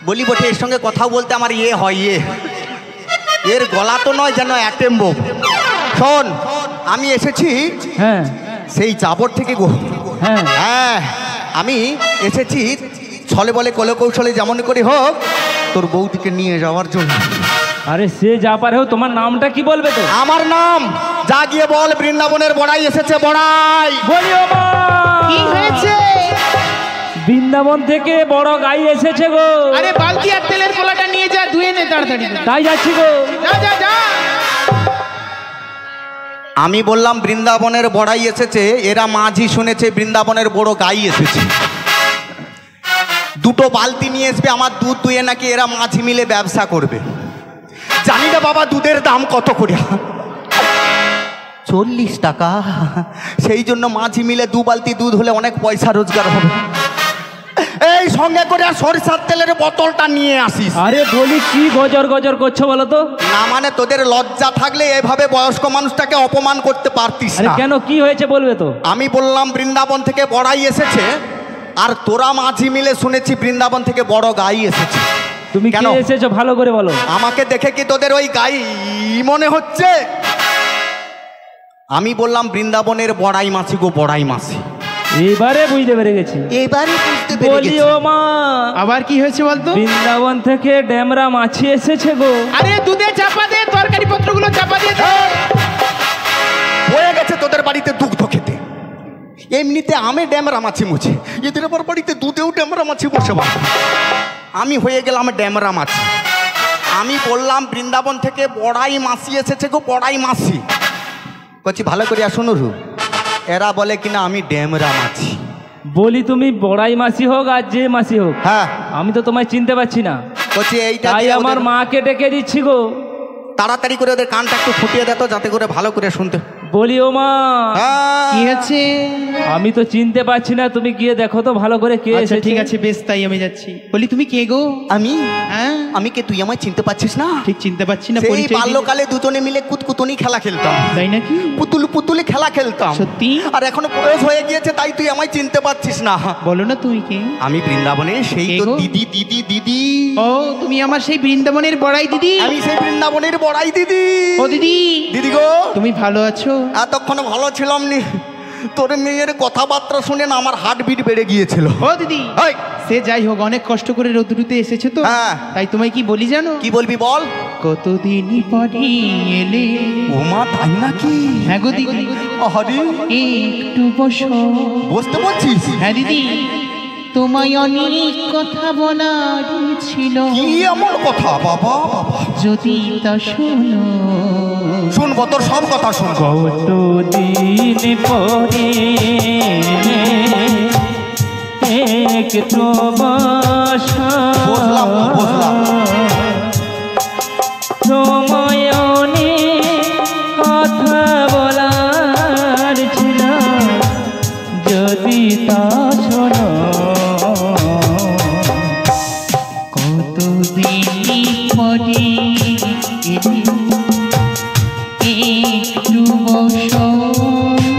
বলি বটে, এর সঙ্গে কথা বলতে আমার ইয়ে হয়, এর গলা তো নয় যেন অ্যাটেম বোম। শোন, আমি এসেছি হ্যাঁ সেই চাবর থেকে গো। হ্যাঁ হ্যাঁ আমি এসেছি ছলে বলে কলে কৌশলে যেমন করে হোক তোর বৌদিকে নিয়ে যাওয়ার জন্য। আরে সে যা পারে হোক, তোমার নামটা কি বলবে তো? আমার নাম যা গিয়ে বল, বৃন্দাবনের বড়াই এসেছে, বড়াই। বলি ও মা, কি হয়েছে? বৃন্দাবন থেকে বড় গাই এসেছে গো। আরে বালতি আর তেলের পোলাটা নিয়ে যা, ধুয়ে নে তাড়াতাড়ি। তাই যাচ্ছি গো। যা যা যা। আমি বললাম বৃন্দাবনের বড়াই এসেছে, এরা মাঝি শুনেছে বৃন্দাবনের বড় গাই এসেছে। দুটো বালতি নিয়ে আসবে, আমার দুধ দুয়ে নাকি এরা মাঝি মিলে ব্যবসা করবে। জানি না বাবা দুধের দাম কত করে, 40 টাকা। সেই জন্য মাঝি মিলে 2 বালতি দুধ হলে অনেক পয়সা রোজগার হবে। এই সঙ্গে করে আর সরিষার তেলের বোতলটা নিয়ে আসিস। আরে বলি কি গজর গজর করছো বলো তো? না মানে তোদের লজ্জা থাকলে এভাবে বয়স্ক মানুষটাকে অপমান করতে পারতিস আরে না। কেন, কি হয়েছে বলবে তো? আমি বললাম বৃন্দাবন থেকে বড়াই এসেছে, আর তোরা মাঝি মিলে শুনেছি বৃন্দাবন থেকে বড় গাই এসেছে। তুমি কেন কে এসেছো ভালো করে বলো। আমাকে দেখে কি তোদের ওই গাই মনে হচ্ছে? আমি বললাম বৃন্দাবনের বড়াই মাসি গো, বড়াই মাসি। এবারে বুঝতে পেরে গেছি। এবারে বুঝতে পেরে বলি গেছি। ও মা, আবার কি হয়েছে বলতো? বৃন্দাবন থেকে ড্যামরা মাছি এসেছে গো। আরে দুধে চাপা দে, তরকারি পত্রগুলো চাপা দিয়ে দে। হয়ে গেছে তোদের বাড়িতে দুগ্ধ খেতে, এমনিতে আমে ড্যামরা মাছি মুছে, এদের আবার বাড়িতে দুধেও ড্যামরা মাছি বসে বাবা। আমি হয়ে গেলাম ড্যামরা মাছি। আমি বললাম বৃন্দাবন থেকে বড়াই মাসি এসেছে গো, বড়াই মাসি। বলছি ভালো করে শুনুন, এরা বলে কিনা আমি ড্যামরা মাছি। বলি তুমি বড়াই মাসি হোক আর যে মাসি হোক, হ্যাঁ আমি তো তোমায় চিনতে পারছি না। বলছি এইটা তাই দিয়ে আমার ওদের- মাকে ডেকে দিচ্ছি গো। তাড়াতাড়ি করে ওদের কানটা একটু ফুটিয়ে দে তো, যাতে করে ভালো করে শুনতে। বলি ও মা, হ্যাঁ। কি হয়েছে? আমি তো চিনতে পারছি না, তুমি গিয়ে দেখো তো ভালো করে কে আচ্ছা এসেছে। ঠিক আছে, বেশ তাই আমি যাচ্ছি। বলি তুমি কে গো? আমি হ্যাঁ আমি কে, তুই আমায় চিনতে পারছিস না? ঠিক চিনতে পারছি না। সেই পরিচয় দিলে। বাল্যকালে দুজনে মিলে কুতকুতনি খেলা খেলতাম, তাই নাকি? পুতুলি খেলা খেলতাম। সত্যি? আর এখনো বয়স হয়ে গিয়েছে, তাই তুই আমায় চিনতে পারছিস না। বলো না তুমি কে? আমি বৃন্দাবনে সেই কে তো গো? দিদি দিদি দিদি। ও তুমি আমার সেই বৃন্দাবনের বড়াই দিদি? আমি সেই বৃন্দাবনের বড়াই দিদি। ও দিদি, দিদি গো, তুমি ভালো আছো? এতক্ষণ ভালো ছিলাম নি, তোর মেয়ের কথাবার্তা শুনে না আমার হার্টবিট বেড়ে গিয়েছিল। ও দিদি, এই, সে যাই হোক, অনেক কষ্ট করে রোদ্রুতে এসেছে তো, হ্যাঁ। তাই তোমায় কি বলি জানো? কি বলবি বল। কতদিন পরে এলে। ও মা, তাই নাকি? হ্যাঁ গো দিদি, আরে একটু বসো। বুঝতে পারছিস? হ্যাঁ দিদি, তোমায় অনেক কথা বলার ছিল, কি এমন কথা বাবা? যদি তা শোনো। শুনবো, তোর সব কথা শুনবো। কতদিন পরে একটু বুঝলাম, বুঝলাম। সময় অনেক কথা বলার ছিল, যদি তা শোনো। কতদিন পরে একটু বসো,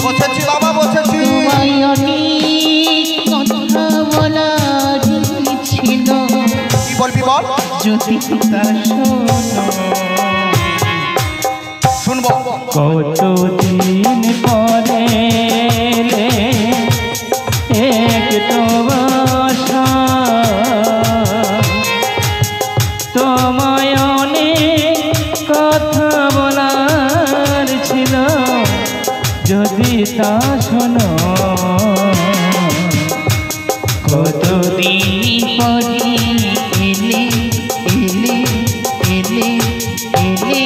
বসেছি বাবা, বসেছি। তোমায় অনেক কথা বলার ছিল, কি বলবি বল? যদি তা শোনো। শুনবো। কতদিন পরে একটু বসা, তোমায় অনেক কথা বলার ছিল, যদি তা শোনো। কতদিন পরে এলে এলে এলে এলে।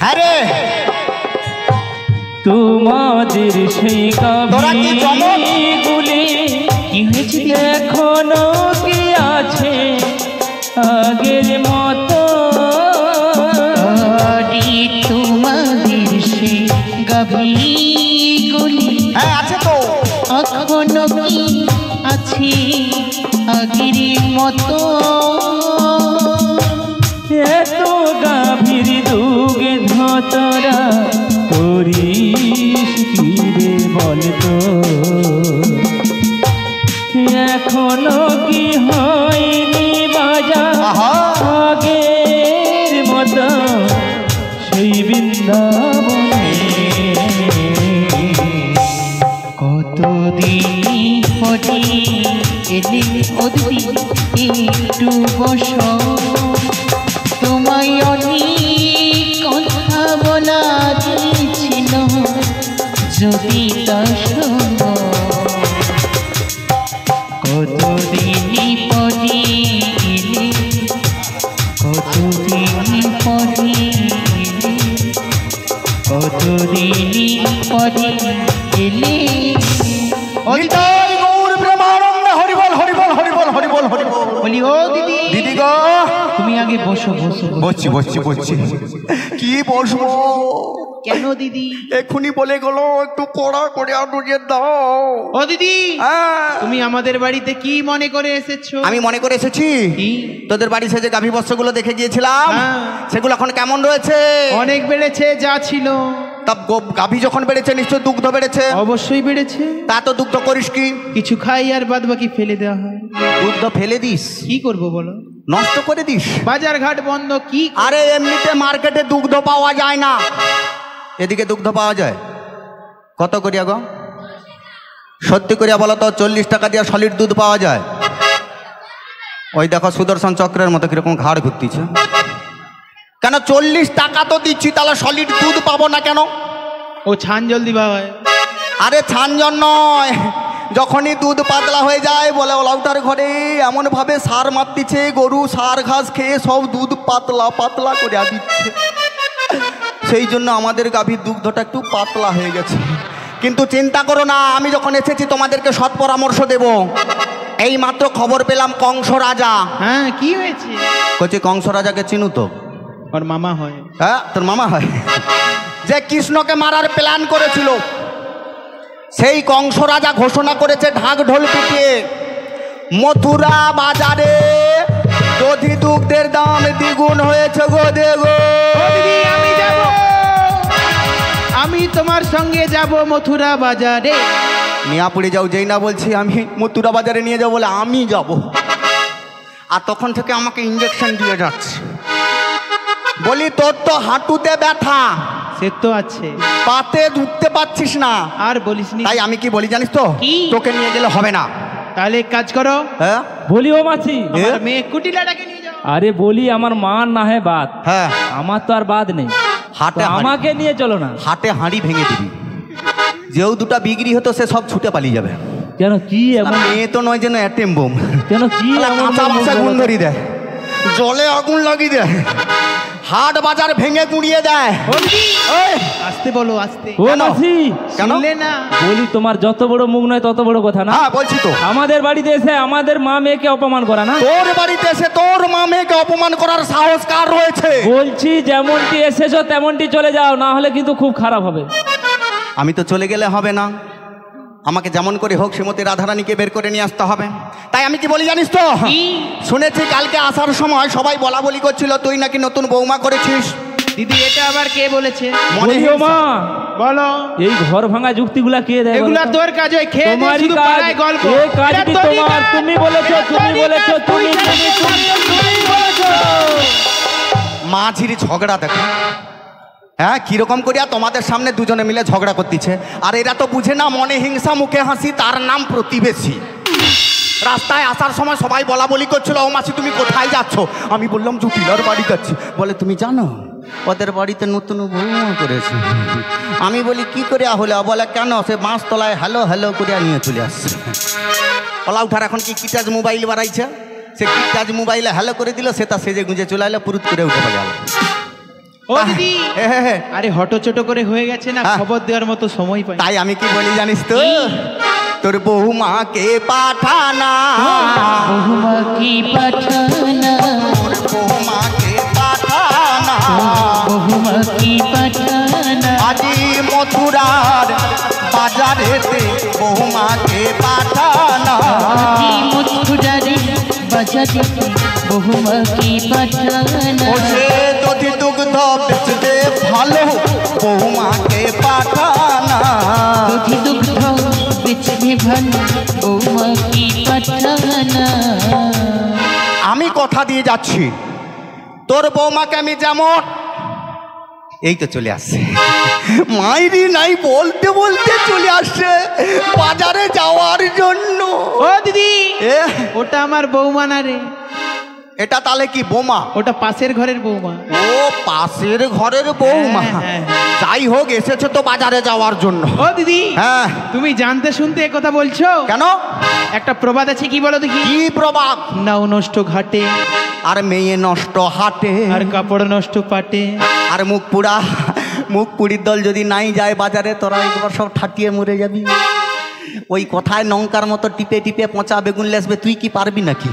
হ্যাঁ রে, তোমাদের সেই তোরা কি চমক? গুলি কি হয়েছে এখনো কি আছে আগের মতো? তোমাদের সে গাভীগুলি হ্যাঁ আছে তো। এখনো কি আছে আগের মতো? এত গাভীর দুগে ধতরা করিস কি রে বলতো? এখনো কি হয়নি বাজার আহা। আগের মতো সেই বৃন্দাবনে? কতদিন পরে এলে অদ্রি একটু বসো, তোমায় অনেক কথা বলার ছিল, যদি তা শোনো। কতদিন পরে এলে, কতদিন পরে এলে, কতদিন পরে এলে। নিতাই গৌর প্রেমানন্দে হরি বল, হরি বল, হরি বল, হরি বল, হরি বল। বলি ও দিদি, দিদি গো, তুমি আগে বসো বসো। বসছি বসছি বসছি। কি বসবো? কেন দিদি? এক্ষুনি বলে গেলো একটু কড়া করে আটুকে দাও। ও দিদি, হ্যাঁ। তুমি আমাদের বাড়িতে কি মনে করে এসেছো? আমি মনে করে এসেছি কি? তোদের বাড়ি সে যে গাভী বস্ত্রগুলো দেখে গিয়েছিলাম, হ্যাঁ। সেগুলো এখন কেমন রয়েছে? অনেক বেড়েছে, যা ছিল। তা গাভী যখন বেড়েছে নিশ্চয় দুগ্ধ বেড়েছে। অবশ্যই বেড়েছে। তা তো দুগ্ধ করিস কি? কিছু খাই আর বাদ বাকি ফেলে দেওয়া হয়। দুগ্ধ ফেলে দিস? কি করব বলো? নষ্ট করে দিস? বাজার ঘাট বন্ধ, কি? আরে এমনিতে মার্কেটে দুগ্ধ পাওয়া যায় না, এদিকে দুগ্ধ পাওয়া যায়। কত করিয়া গো? সত্যি করিয়া বলো তো, 40 টাকা দিয়ে সলিড দুধ পাওয়া যায়? ওই দেখো সুদর্শন চক্রের মতো কিরকম ঘাড় ঘুরতিছে। কেন 40 টাকা তো দিচ্ছি, তাহলে সলিড দুধ পাবো না কেন? ও ছান জল দিবা হয়। আরে ছানজন নয়, যখনই দুধ পাতলা হয়ে যায় বলে ওলাউটার ঘরে এমন ভাবে সার মারতিছে, গরু সার ঘাস খেয়ে সব দুধ পাতলা পাতলা করে দিচ্ছে। সেই জন্য আমাদের গাভীর দুগ্ধটা একটু পাতলা হয়ে গেছে। কিন্তু চিন্তা করো না, আমি যখন এসেছি তোমাদেরকে সৎ পরামর্শ দেব। এই মাত্র খবর পেলাম কংস রাজা। হ্যাঁ, কি হয়েছে? কচি কংস রাজাকে চিনু তো? ওর মামা হয়। হ্যাঁ, তোর মামা হয়। যে কৃষ্ণকে মারার প্ল্যান করেছিল, সেই কংস রাজা ঘোষণা করেছে ঢাক ঢোল পিটিয়ে, মথুরা বাজারে দধি দুগ্ধের দাম দ্বিগুণ হয়েছে গো দেগো। আমি যাব, আমি তোমার সঙ্গে যাব মথুরা বাজারে। মিয়াপুরে যাও, যেই না বলছি আমি মথুরা বাজারে নিয়ে যাবো বলে আমি যাব। আর তখন থেকে আমাকে ইঞ্জেকশন দিয়ে যাচ্ছে। বলি তোর তো হাঁটুতে ব্যথা, সে তো আছে, পাতে ঢুকতে পারছিস না। আর বলিস নি। তাই আমি কি বলি জানিস তো? কি? তোকে নিয়ে গেলে হবে না। তাহলে এক কাজ করো, হ্যাঁ বলি ও মাছি, আমার মেয়ে কুটিলাটাকে নিয়ে যাও। আরে বলি আমার মান না হয় বাদ, হ্যাঁ, আমার তো আর বাদ নেই। হাটে তো আমাকে নিয়ে চলো না। হাটে হাঁড়ি ভেঙে দিবি। যেও দুটা বিক্রি হতো সে সব ছুটে পালিয়ে যাবে। কেন কি এমন? মেয়ে তো নয় যেন অ্যাটেম বোম। কেন কি এমন? কাঁচা ভাষা গুণ ধরি দেয়, জলে আগুন লাগিয়ে দেয়, হাট বাজার ভেঙে গুঁড়িয়ে দেয়। আসতে বলো, আসতে। ও মাসি, শুনলে না? বলি তোমার যত বড় মুখ নয় তত বড় কথা না। হ্যাঁ বলছি তো। আমাদের বাড়িতে এসে আমাদের মা মেয়েকে অপমান করা না? তোর বাড়িতে এসে তোর মা মেয়েকে অপমান করার সাহস কার রয়েছে? বলছি যেমনটি এসেছো তেমনটি চলে যাও, না হলে কিন্তু খুব খারাপ হবে। আমি তো চলে গেলে হবে না, আমাকে যেমন করে হোক শ্রীমতী রাধারানীকে বের করে নিয়ে আসতে হবে। তাই আমি কি বলি জানিস তো? শুনেছি কালকে আসার সময় সবাই বলা বলি করছিল তুই নাকি নতুন বৌমা করেছিস। দিদি এটা আবার কে বলেছে? বলিও মা, বলো। এই ঘর ভাঙা যুক্তিগুলা কে দেয়? এগুলা তোর কাজ, ওই খেয়ে দিয়ে তোমারই শুধু কাজ। পাড়ায় গল্প। এই কাজটি এটা তোরই তোমার, কাজ। তুমি বলেছো, তুমি বলেছো, তুমি বলেছো। মাঝির ঝগড়া দেখো, হ্যাঁ কিরকম করিয়া তোমাদের সামনে দুজনে মিলে ঝগড়া করতেছে। আর এরা তো বুঝে না, মনে হিংসা মুখে হাসি, তার নাম প্রতিবেশী। রাস্তায় আসার সময় সবাই বলা বলি করছিল ও মাসি তুমি কোথায় যাচ্ছ? আমি বললাম জুটিলার বাড়ি যাচ্ছি। বলে তুমি জানো ওদের বাড়িতে নতুন বৌমা করেছে। আমি বলি কি করে হলে? বলে কেন? সে বাঁশতলায় হ্যালো হ্যালো করিয়া নিয়ে চলে আসছে। ওলা উঠার এখন কি কিটাজ মোবাইল বাড়াইছে, সে কিটাজ মোবাইলে হ্যালো করে দিল, সে তা সেজে গুঁজে চলে এলো, পুরুত করে উঠে গেল। ও দিদি, আরে হটো ছোট করে হয়ে গেছে না, খবর দেওয়ার মতো সময় পাই। তাই আমি কি বলি জানিস তো? তোর বৌমাকে পাঠানা, বহুমা কি পাঠানা, তোর বৌমাকে পাঠানা, বহুমা কি পাঠানা, আজি মথুরার বাজারেতে বৌমাকে পাঠানা, কি মথুরারে বাজারে বহুমা কি পাঠানা, ওসে যদি দুগ্ধ বেচতে ভালো বৌমাকে পাঠানা, দুধি দুগ্ধ বেচতে ভালো বহুমা কি পাঠানা। আমি কথা দিয়ে যাচ্ছি তোর বৌমাকে আমি যেমন, এই তো চলে আসছে মাইরি নাই বলতে বলতে চলে আসছে বাজারে যাওয়ার জন্য। ও দিদি, ওটা আমার বৌমা না রে। এটা তাহলে কি বোমা? ওটা পাশের ঘরের বৌমা। ও পাশের ঘরের বৌমা। হ্যাঁ। যাই হোক এসেছে তো বাজারে যাওয়ার জন্য। ও দিদি, হ্যাঁ তুমি জানতে শুনতে এ কথা বলছো কেন? একটা প্রবাদ আছে, কি বলো দেখি? কি প্রবাদ? নাও নষ্ট ঘাটে, আর মেয়ে নষ্ট হাটে, আর কাপড় নষ্ট পাটে। আর মুখ পুড়ির দল যদি নাই যায় বাজারে, তোরা একবার সব ঠাটিয়ে মরে যাবি। ওই কথায় নঙ্কার মতো টিপে টিপে পচা বেগুন লেসবে, তুই কি পারবি নাকি?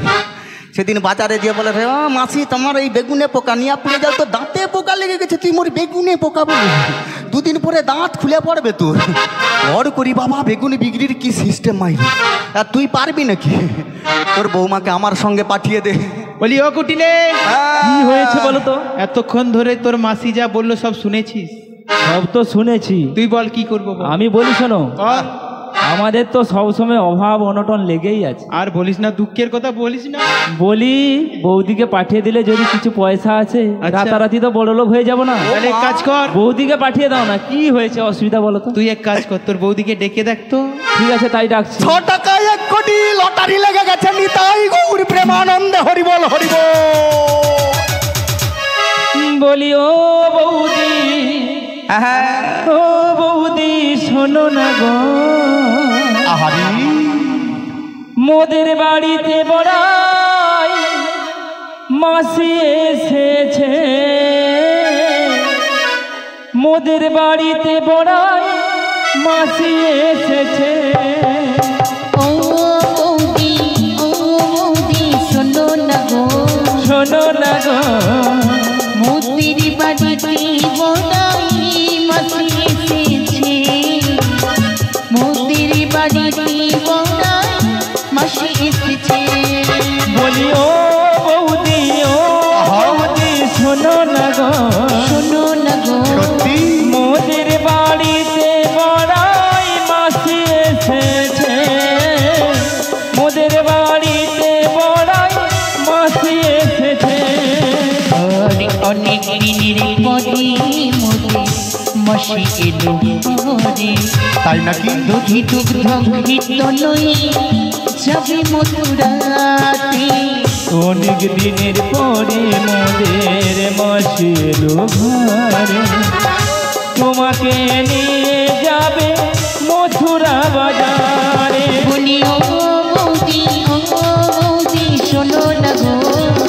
সেদিন বাজারে গিয়ে বলে রে মাসি তোমার এই বেগুনে পোকা নিয়ে পুড়ে যাও, তো দাঁতে পোকা লেগে গেছে, তুই মোর বেগুনে পোকা বলি। দুদিন পরে দাঁত খুলে পড়বে তোর। ওর করি বাবা বেগুন বিক্রির কি সিস্টেম মাইরি, আর তুই পারবি নাকি? তোর বৌমাকে আমার সঙ্গে পাঠিয়ে দে। বলি ও কুটিলে, কি হয়েছে বলো তো? এতক্ষণ ধরে তোর মাসি যা বললো সব শুনেছিস? সব তো শুনেছি। তুই বল কি করবো বল। আমি বলি শোনো, বল। আমাদের তো সবসময় অভাব অনটন লেগেই আছে। আর বলিস না, দুঃখের কথা বলিস না। বলি বৌদিকে পাঠিয়ে দিলে যদি কিছু পয়সা আছে, আচ্ছা। রাতারাতি তো বড় লোক হয়ে যাবো না? তাহলে এক কাজ কর, বৌদিকে পাঠিয়ে দাও না। কি হয়েছে অসুবিধা বলো তো? তুই এক কাজ কর, তোর বৌদিকে ডেকে দেখতো। ঠিক আছে তাই ডাকছি। 6 টাকায় 1 কোটি লটারি লেগে গেছে, নিতাই গৌর প্রেমানন্দে হরিবল হরিবল। বলি ও বৌদি, ও বৌদি শোনো না গো, আহারি মোদের বাড়িতে বড়াই মাসি এসেছে, মোদের বাড়িতে বড়াই মাসি এসেছে। ও বৌদি, ও বৌদি শোনো না গো, শোনো না গো, মোদির বাড়িতে বড়াই মাসি এসেছে, মোদির বাড়িতে বড়াই মাসি এসেছে। বলি ও বৌদি, ও বৌদি শোনো না গো, শোনো না গো, সত্যি মোদের বাড়িতে বড়াই মাসি এসেছে, মোদের বাড়িতে বড়াই মাসি এসেছে। অনেক দিনের পরে মোদে মাসি এলো ঘরে, তাই নাকি? দুধি দুগ্ধ ঘৃত লই যাবে মথুরাতে, অনেক দিনের পরে মোদের মাসি এলো ঘরে, তোমাকে নিয়ে যাবে মথুরা বাজারে। বলি ও বৌদি শোনো না গো,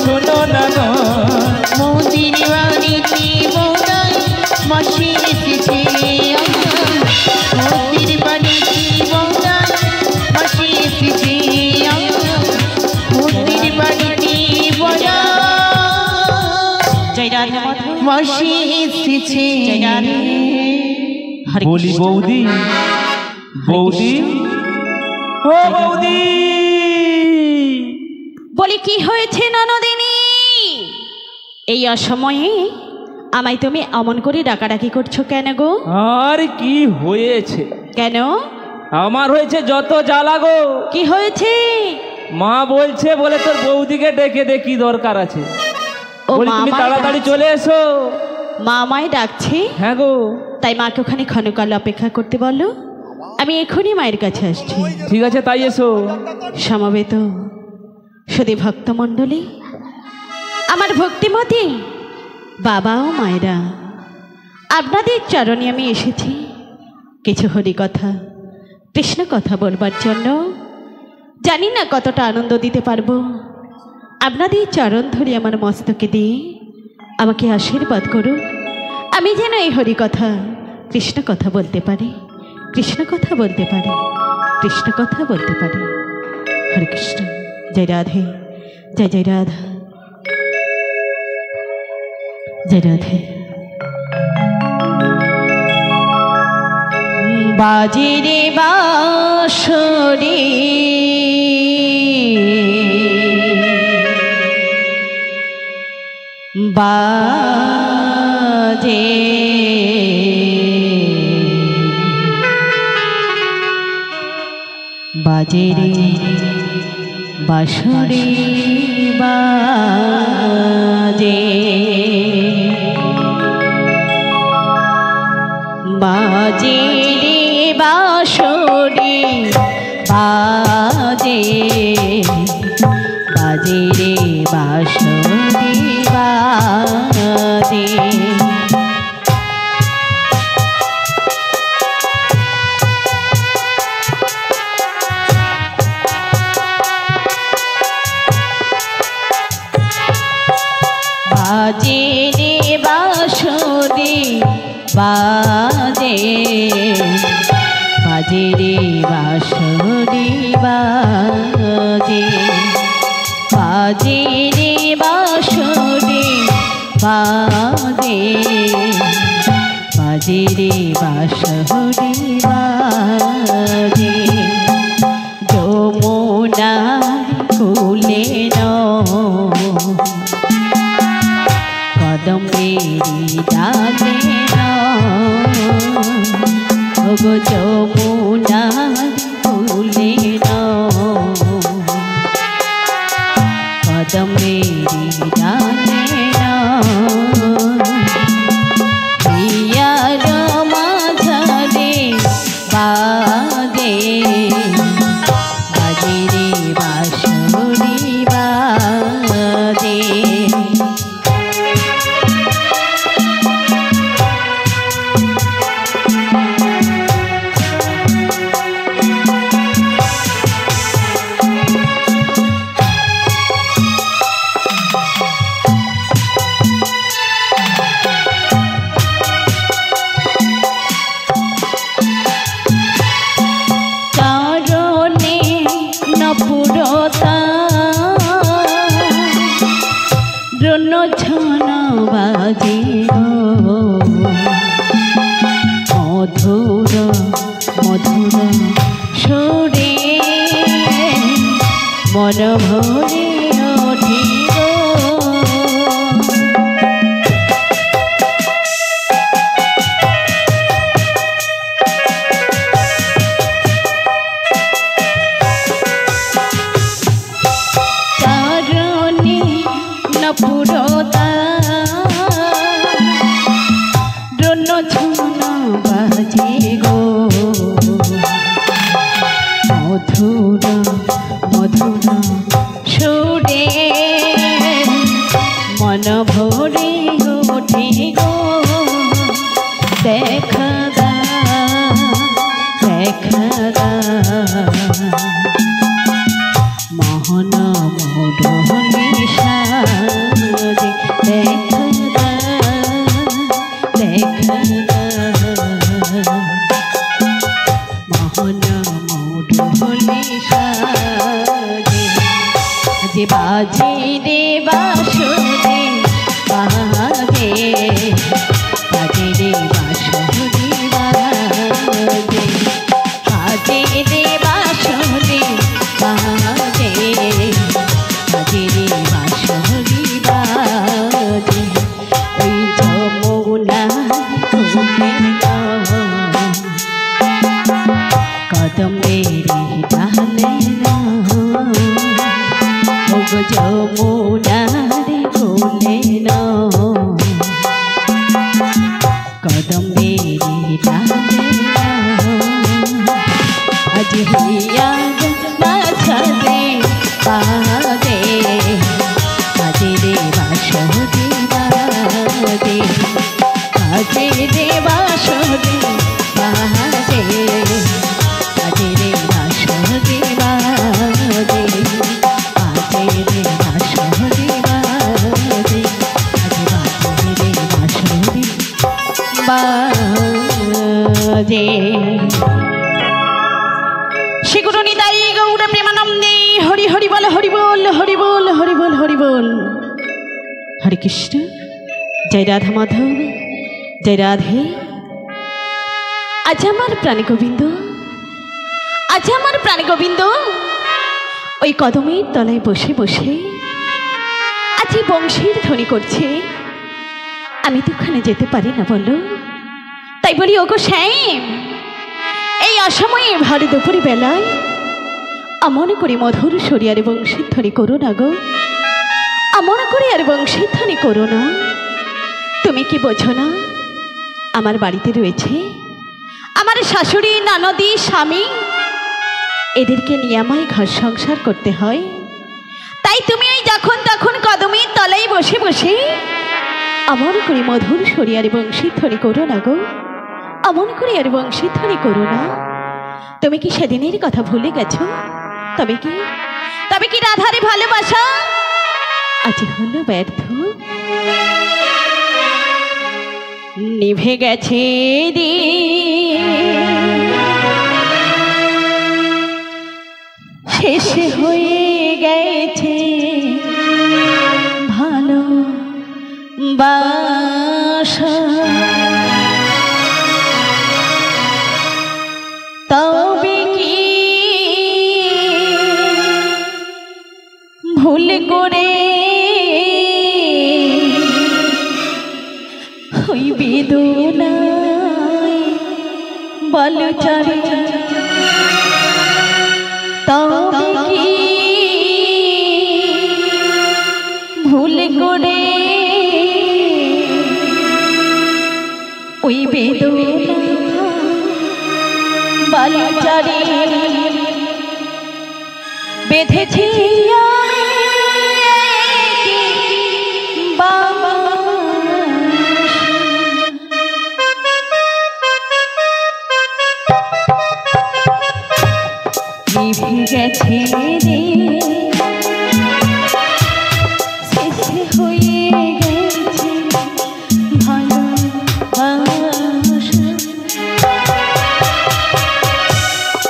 শোনো না গো, মৌদির বাড়িতে বৌদাই মাসি এসেছে। মৌদির বাড়িতে বৌদাই মাসি এসেছে। মৌদির বাড়িতে বৌদা জয় রাধা মাসি এসেছে। জয় রাধা। বলি বৌদি, বৌদি ও বৌদি। বলি কি হয়েছে ননদিনী? এই অসময়ে আমায় তুমি অমন করে ডাকাডাকি করছো কেন গো? আর কি হয়েছে? কেন? আমার হয়েছে যত জ্বালা গো। কি হয়েছে? মা বলছে বলে তোর বৌদিকে ডেকে দে, কি দরকার আছে। ও বলি তুমি তাড়াতাড়ি চলে এসো। মা আমায় ডাকছে? হ্যাঁ গো। তাই মাকে ওখানে ক্ষণকাল অপেক্ষা করতে বলো, আমি এখনই মায়ের কাছে আসছি। ঠিক আছে, তাই এসো। সমবেত সুধী ভক্তমণ্ডলী, আমার ভক্তিমতী বাবা ও মায়েরা, আপনাদের চরণে আমি এসেছি কিছু হরি কথা, কৃষ্ণ কথা বলবার জন্য। জানি না কতটা আনন্দ দিতে পারবো। আপনাদের চরণ ধরে আমার মস্তকে দিয়ে আমাকে আশীর্বাদ করুন, আমি যেন এই হরি কথা কৃষ্ণ কথা বলতে পারি, কৃষ্ণ কথা বলতে পারি, কৃষ্ণ কথা বলতে পারি। হরে কৃষ্ণ। জয় রাধে, জয় জয় রাধা, জয় রাধে। বাজে রে বাঁশরি বাজে, বাজে রে বাঁশরি বাজে, বাজে রে বাঁশরি বাজে, বাজে রে বাঁশরি বাজে। বাজে রে বাঁশরি বাজে, বাজে রে বাঁশরি বাজে, বাজে রে বাঁশরি বাজে, বাজে রে বাঁশরি বাজে। যমুনার কুলে কদমেরি ডালে গো, যমুনার কুলে কদমেরি ডালে প্রিয়ার মাঝারে বাজে, বাজে রে বাঁশরি বাজে। বাজে মধুর মধুর সুরে মন ভরে ওঠে চারণে নপুরতা বাজে গো মধুর মধুর সুরে মন ভরে ওঠে গো দেখা দেখা মোড়লি সাজে দেখা দেখা মোহন মোড়লি সাজে যে বাজে রে বাঁশরি বাজে বাজে রে বাঁশরি বাজে বাজে রে বাঁশরি বাজে বাজে রে বাঁশরি বাজে ওই যমুনা কদম মেরে ডালে যমুনারে কোলে কদম মেরে ডালে আজ হইয়া মাঝে বাজে বাজে রে বাঁশরি বাজে বাজে রে বাঁশরি বাজে বাজে রে বাঁশরি বাজে শ্রীগুরু নিতাই গৌর প্রেমানন্দে হরি হরি বল হরি বল হরি বল হরি বল হরি বল। হরে কৃষ্ণ। জয় রাধা মাধব, জয় রাধে। আজ আমার প্রাণী গোবিন্দ, আজ আমার প্রাণী গোবিন্দ ওই কদমের তলায় বসে বসে আজ বংশীর ধ্বনি করছে। আমি তো ওখানে যেতে পারি না বলো, তাই বলি ওগো শ্যাম, এই অসময়ে ভারী দুপুরি বেলায় আমন করে মধুর সরিয়ারে বংশীর ধ্বনি করো না গো, আমন করে আর বংশীর ধ্বনি করো না। তুমি কি বোঝো না আমার বাড়িতে রয়েছে আমার শাশুড়ি, ননদি, স্বামী, এদেরকে নিয়ে আমায় ঘর সংসার করতে হয়। তাই তুমি এই যখন তখন কদমের তলায় বসে বসে আমন করে মধুর সরিয়ারে বংশীর ধ্বনি করো না গো, আমন করে আর বংশীর ধ্বনি করো না। তুমি কি সেদিনের কথা ভুলে গেছো? তবে কি রাধারে ভালোবাসা আজ হলো ব্যর্থ? নিভে গেছে শেষ হয়ে গেছে ভালো বাসা, তবে কি ভুল করে ওই বেদনায় বলচারে, তবে কি ভুল করে ওই বেদনা বলচারে বেঁধেছি গেছে রে শেষ হয়ে গেছে ভালোবাসা,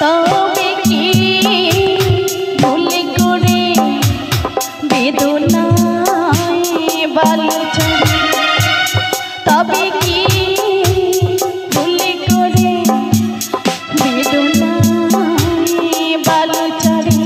তবে কি ভুল করে বেদনায় বালুচরে, তবে কি ভুল করে বেদনায় বালুচরে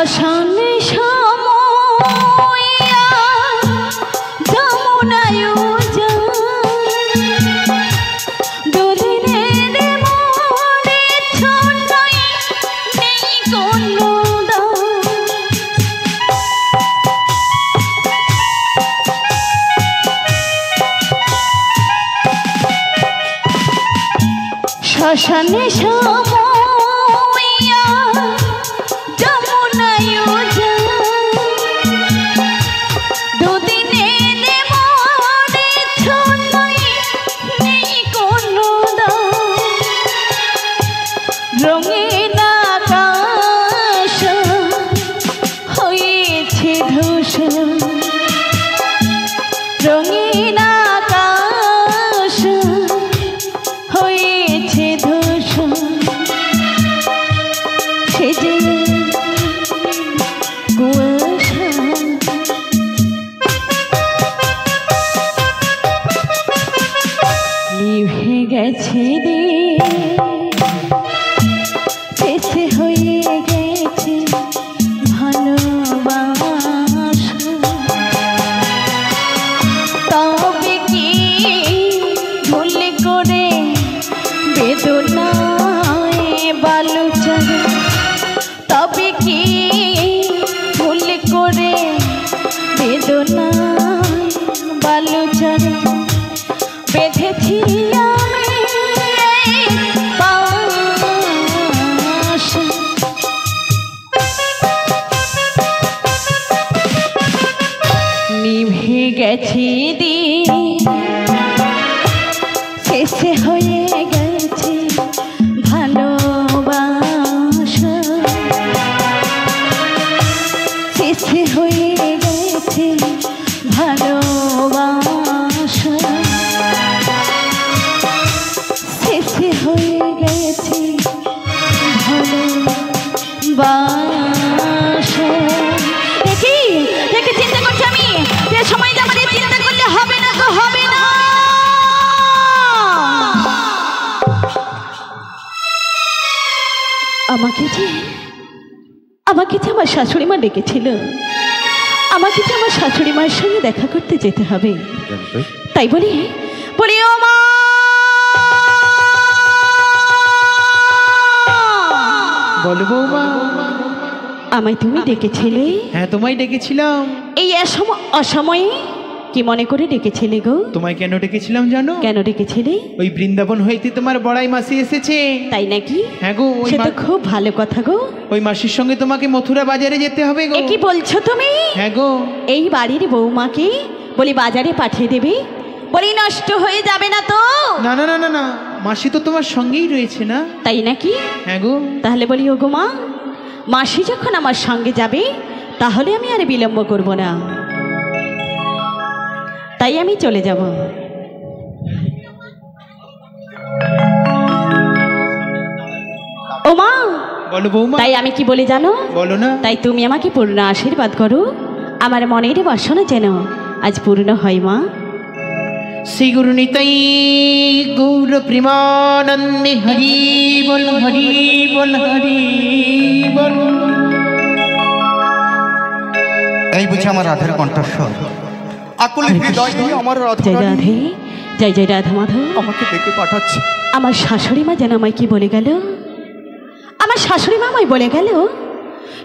শ্মশানে সময়া যমুনায় শ্মশানে সময়া যমুনায় দুদিনের মনে ছন্নই নেই কোনো রঙিন আকাশ হয়েছে ধূসর রঙিন আকাশ হয়েছে ধূসর সেজে কুয়াশা নিভে গেছে শেষে হয়ে গেছে ভালোবাসা তবে কি ভুল করে বেদনায় বালুচরে তবে কি ভুল করে বেদনায় বালুচরে বেঁধেছি আমি বাসা নিভে গেছে দিন শেষে হয়ে গেছে ভালোবাসা শেষে হয়ে গেছে ভালোবাসা শেষে হয়ে গেছে ভালোবাসা দেখি দেখি চিন্তা করছি আমি যে সময় আমাদের চিন্তা করলে হবে না তো হবে না আমাকে যে আমার শাশুড়ি মা ডেকেছিল আমাকে যে আমার শাশুড়ি মায়ের সঙ্গে দেখা করতে যেতে হবে তাই বলি ও মা বলো বৌমা আমায় তুমি ডেকেছিলে? হ্যাঁ তোমায় ডেকেছিলাম। এই অসময়ে কি মনে করে ডেকেছিলে গো? তোমায় কেন ডেকেছিলাম জানো? কেন ডেকেছিলে? ওই বৃন্দাবন হইতে তোমার বড়াই মাসি এসেছে। তাই নাকি? হ্যাঁ গো। সে তো খুব ভালো কথা গো। ওই মাসির সঙ্গে তোমাকে মথুরা বাজারে যেতে হবে গো। কি বলছো তুমি? হ্যাঁ গো। এই বাড়ির বৌমাকে বলি বাজারে পাঠিয়ে দেবে? বলি নষ্ট হয়ে যাবে না তো? না না না না না, মাসি তো তোমার সঙ্গেই রয়েছে না। তাই নাকি? হ্যাঁ গো। তাহলে বলি ও গো মা, মাসি যখন আমার সঙ্গে যাবে তাহলে আমি আর বিলম্ব করব না, তাই আমি চলে যাব। ও মা। বলো বৌমা। তাই আমি কি বলি জানো? বলো না। তাই তুমি আমাকে পূর্ণ আশীর্বাদ করো, আমার মনের বাসনা যেন আজ পূর্ণ হয় মা। শ্রী গুরু নিতাই গৌর প্রেমানন্দে হরি বল হরি বল হরি বল। এই বুঝি আমার রাধের কণ্ঠস্বর, আকুল হৃদয় নিয়ে আমার জয় রাধে, জয় জয় রাধা মাধব আমাকে ডেকে পাঠাচ্ছে। আমার শাশুড়ি মা যেন আমায় কি বলে গেল? আমার শাশুড়ি মা আমায় বলে গেল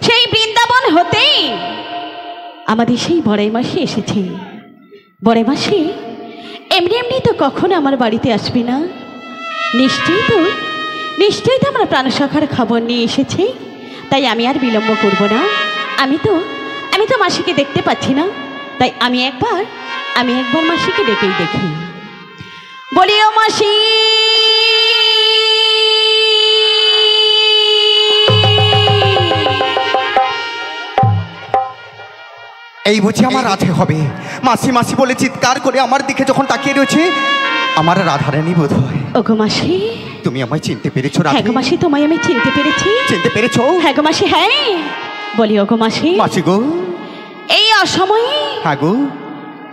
সেই বৃন্দাবন হতে আমাদের সেই বড়াই মাসি এসেছে। বড়াই মাসি এমনি এমনি তো কখনো আমার বাড়িতে আসবে না, নিশ্চয়ই তো আমরা প্রাণসখার খবর নিয়ে এসেছে, তাই আমি আর বিলম্ব করব না। আমি তো মাসিকে দেখতে পাচ্ছি না, তাই আমি একবার মাসিকে ডেকেই দেখি। বলি ও মাসি। এই বুঝি আমার রাধে হবে। মাসি মাসি বলে চিৎকার করে আমার দিকে যখন তাকিয়ে রয়েছে, আমার রাধারানী বোধ হয়। ওগো মাসি, তুমি আমায় চিনতে পেরেছো? হ্যাঁ গো মাসি, তোমায় আমি চিনতে পেরেছি। চিনতে পেরেছো? হ্যাঁ গো মাসি, হ্যাঁ। বলি ওগো মাসি। মাসি গো। এই অসময়ে হ্যাঁ গো।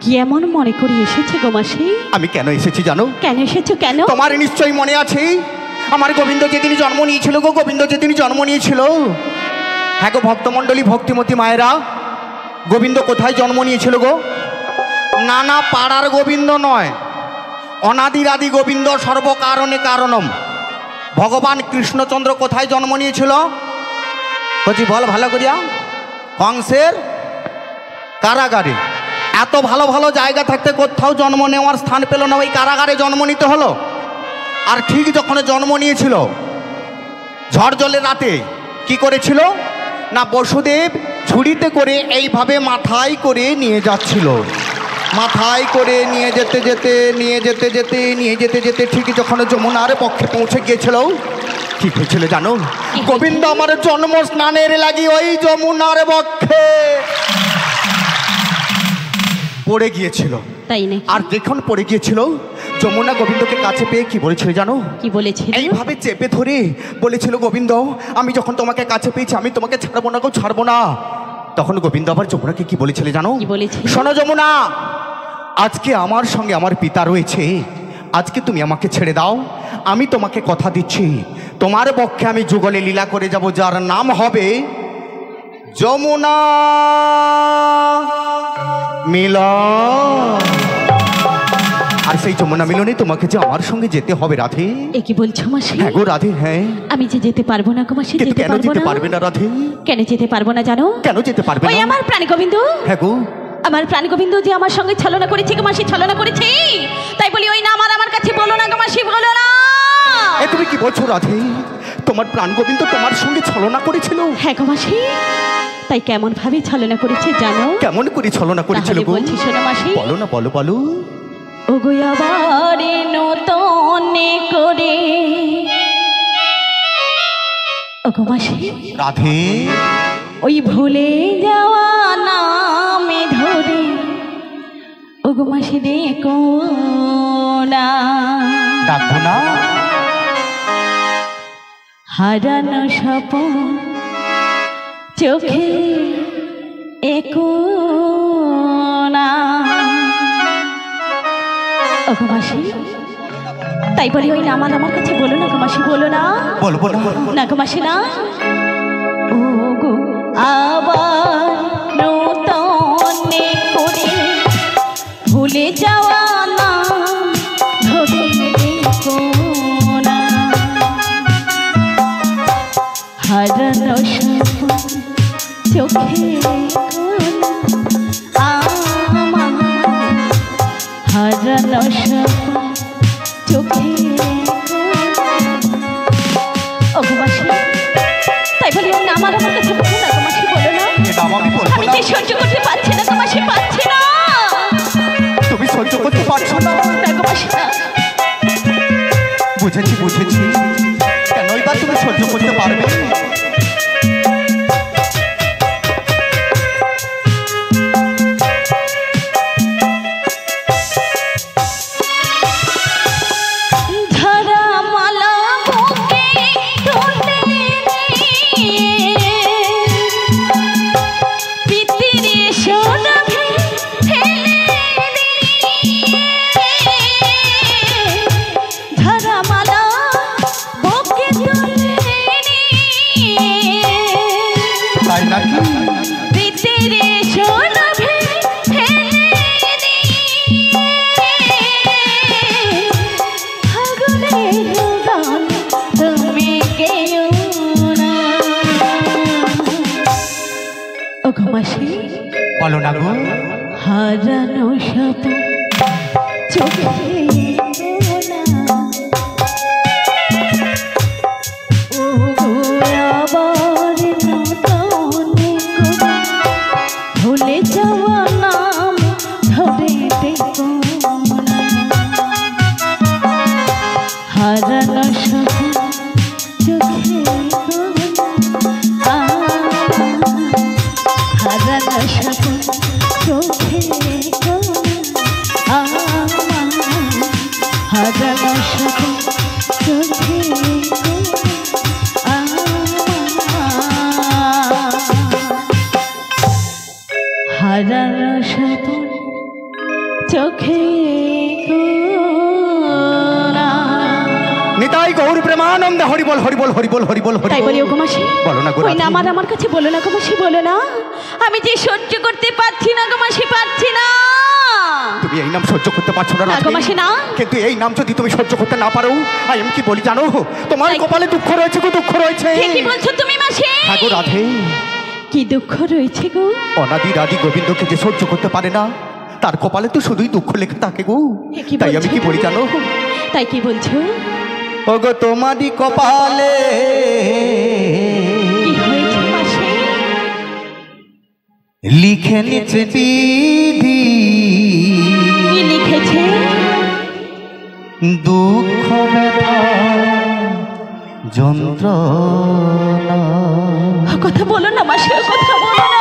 কি এমন মনে করে এসেছে গো মাসি? আমি কেন এসেছি জানো? কেন এসেছো? কেন? তোমার নিশ্চয়ই মনে আছে আমার গোবিন্দ যেদিন জন্ম নিয়েছিল গো, গোবিন্দ যেদিন জন্ম নিয়েছিল হ্যাঁ গো ভক্তমণ্ডলী, ভক্তিমতী মায়েরা, গোবিন্দ কোথায় জন্ম নিয়েছিল গো? নানা পাড়ার গোবিন্দ নয়, অনাদিরাদি গোবিন্দ, সর্বকারণে কারণম। ভগবান কৃষ্ণচন্দ্র কোথায় জন্ম নিয়েছিল? বলছি বল ভালো করিয়া। কংসের কারাগারে। এত ভালো ভালো জায়গা থাকতে কোথাও জন্ম নেওয়ার স্থান পেল না, ওই কারাগারে জন্ম নিতে হলো। আর ঠিক যখন জন্ম নিয়েছিল, ঝড় জলের রাতে কি করেছিল না, বসুদেব ঝুড়িতে করে এইভাবে মাথায় করে নিয়ে যাচ্ছিল। মাথায় করে নিয়ে যেতে ঠিক যখন যমুনার পক্ষে পৌঁছে গিয়েছিল, কি হয়েছিল জানো? গোবিন্দ আমার জন্ম স্নানের লাগি ওই যমুনার পক্ষে পড়ে গিয়েছিল। তাই না? আর যখন পড়ে গিয়েছিল, যমুনা গোবিন্দকে কাছে পেয়ে কি বলেছিল জানো? কি বলেছিল? এইভাবে চেপে ধরে বলেছিল, গোবিন্দ আমি যখন তোমাকে কাছে পেয়েছি, আমি তোমাকে ছাড়বো না গো, ছাড়বো না। তখন গোবিন্দ আবার যমুনাকে কি বলেছিল জানো? কি বলেছিল? শোনো যমুনা, আজকে আমার সঙ্গে আমার পিতা রয়েছে, আজকে তুমি আমাকে ছেড়ে দাও। আমি তোমাকে কথা দিচ্ছি, তোমার পক্ষে আমি যুগলে লীলা করে যাব, যার নাম হবে যমুনা মিলন। আর সেই যমুনা মিলনে তোমাকে যে আমার সঙ্গে যেতে হবে রাধে। এ কি বলছো মাসি? হ্যাঁ গো রাধে, হ্যাঁ। আমি যে যেতে পারবো না গো মাসি। কেন যেতে পারবে না রাধে? কেন যেতে পারবো না জানো? কেন যেতে পারবে না? ওই আমার প্রাণ গোবিন্দ। হ্যাঁ গো, আমার প্রাণ গোবিন্দ যে আমার সঙ্গে ছলনা করেছে গো মাসি, ছলনা করেছে। তাই বলি ওই নাম আর আমার কাছে বলো না গো মাসি, বলো না। এ তুমি কি বলছো রাধে? তোমার প্রাণ গোবিন্দ তোমার সঙ্গে ছলনা করেছিল? হ্যাঁ গো মাসি। তাই কেমন ভাবে ছলনা করেছে জানো? কেমন করে ছলনা করেছিল গো? বলছি শোনো মাসি। বলো না, বলো বলো। ও গো আবার নতুন করে, ও গো মাসি রাধে, ওই ভুলে যাওয়া নামে ধরে, ও গো মাসি দেখো না, ডাকবো না। হারানো স্বপ্ন চোখে একো না, ও গো মাসি। তাই বলি ওই নাম আর আমার কাছে বলো না গো মাসি, বলো না। বলবো না না গো মাসি না। ও গো আবার নতুন করে ভুলে যাওয়া নাম ধরে দেখো না, হারানো স্বপ্ন চোখে আমার, হারানো স্বপ্ন চোখে। ও গো মাসি, তাই বলি ওই নাম আর আমার কাছে বলো না গো মাসি, বলো না। আমি যে সহ্য করতে পারছি না গো মাসি, পারছি না। তুমি সহ্য করতে পারছো না? না গো মাসি না। বুঝেছি বুঝেছি, কেনই বা তুমি সহ্য করতে পারবে? বলো না গো। হারানো স্বপ্ন চোখে ভুলে যাওয়া নাম ধরে দেখো না, হারানো স্বপ্ন চোখে হারানো স্বপ্ন চোখে হারানো স্বপ্ন চোখে হারানো স্বপ্ন চোখে নিতাই গো। গৌর প্রেমানন্দে হরি বল হরি বল হরি বল হরি বল হরি তাই বলি ওগো মাসি, বলো না গো ওই না আমার কাছে বলো না গো মাসি, বলো না। আমি যে সহ্য করতে পারছি না গো মাসি, পারছি না। তুমি এই নাম সহ্য করতে পারছো না গো মাসি না, কিন্তু এই নাম যদি তুমি সহ্য করতে না পারো, আমি কি বলি জানো, তোমার কপালে দুঃখ রয়েছে গো, দুঃখ রয়েছে। কি বলছো তুমি মাসি? হ্যাঁ গো রাধে, কি দুঃখ রয়েছে গো? অনাদি রাধি গোবিন্দকে যে সহ্য করতে পারে না, তার কপালে তো শুধুই দুঃখ লেখা থাকে গো। তাই আমি কি বলি জানো? তাই কি বলছো? ওগো তোমারই কপালে কি হয়েছে মাসি? লিখে নিচে বিধি। কি লিখেছে? দুঃখ ব্যথা যন্ত্রণা। কথা বলো না মাসি, কথা বলো না।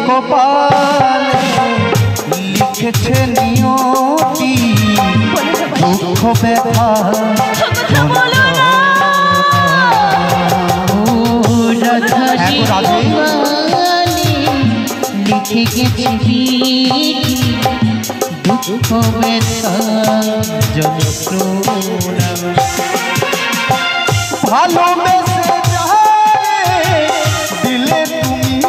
কপালে লিখেছে নিয়তি, দুঃখ ব্যথা লিখে গেছে দুঃখ ব্যথা যন্ত্রণা। ভালোবেসে দিলে তুমি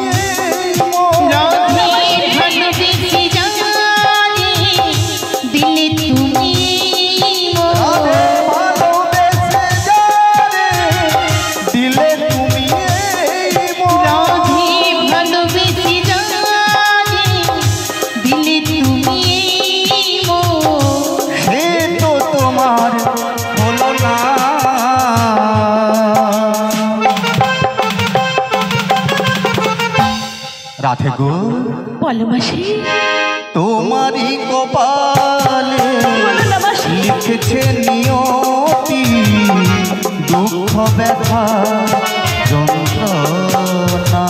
রাধে গো, বলো মাসি, তোমারই কপালে লিখেছে নিয়তি, দুঃখ ব্যথা যন্ত্রণা।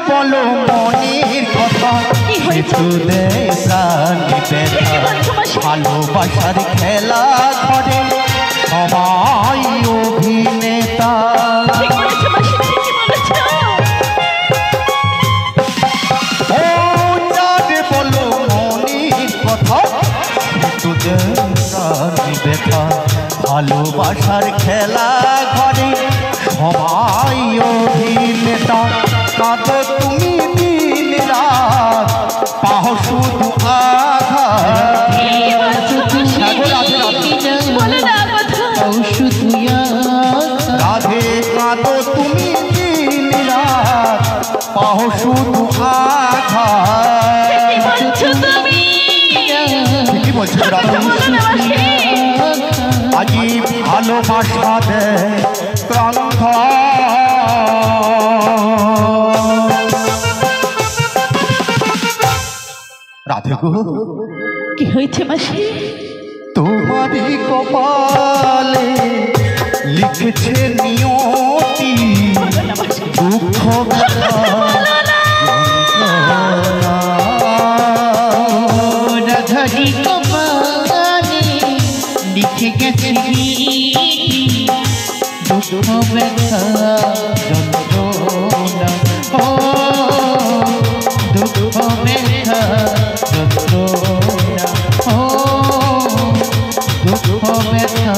বলো মনের কথা, ভালোবাসার খেলা করে সবাই অভিনেতা। বলো মনের কথা, ব্যথা ভালোবাসার খেলা ঘরে সবাই অভিনেতা। কাঁদো তুমি দিন রাত, পাহ শুধু আঘাত। রাধে কাঁদো তুমি দিন রাত, পাহ শুধু আঘাত। কি বলছো রাধে? আজি ভালোবাসা দে ক্রান্ত। রাধে গো, কি হয়েছে মাসি? তোমারই কপালে লিখেছে নিয়তি, দুঃখ রাধারি কপালে লিখে গেছে দুঃখ ব্যথা যন্ত্রণা। ও দুঃখ ব্যথা যন্ত্রণা, ও দুঃখ ব্যথা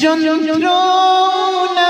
যন্ত্রণা।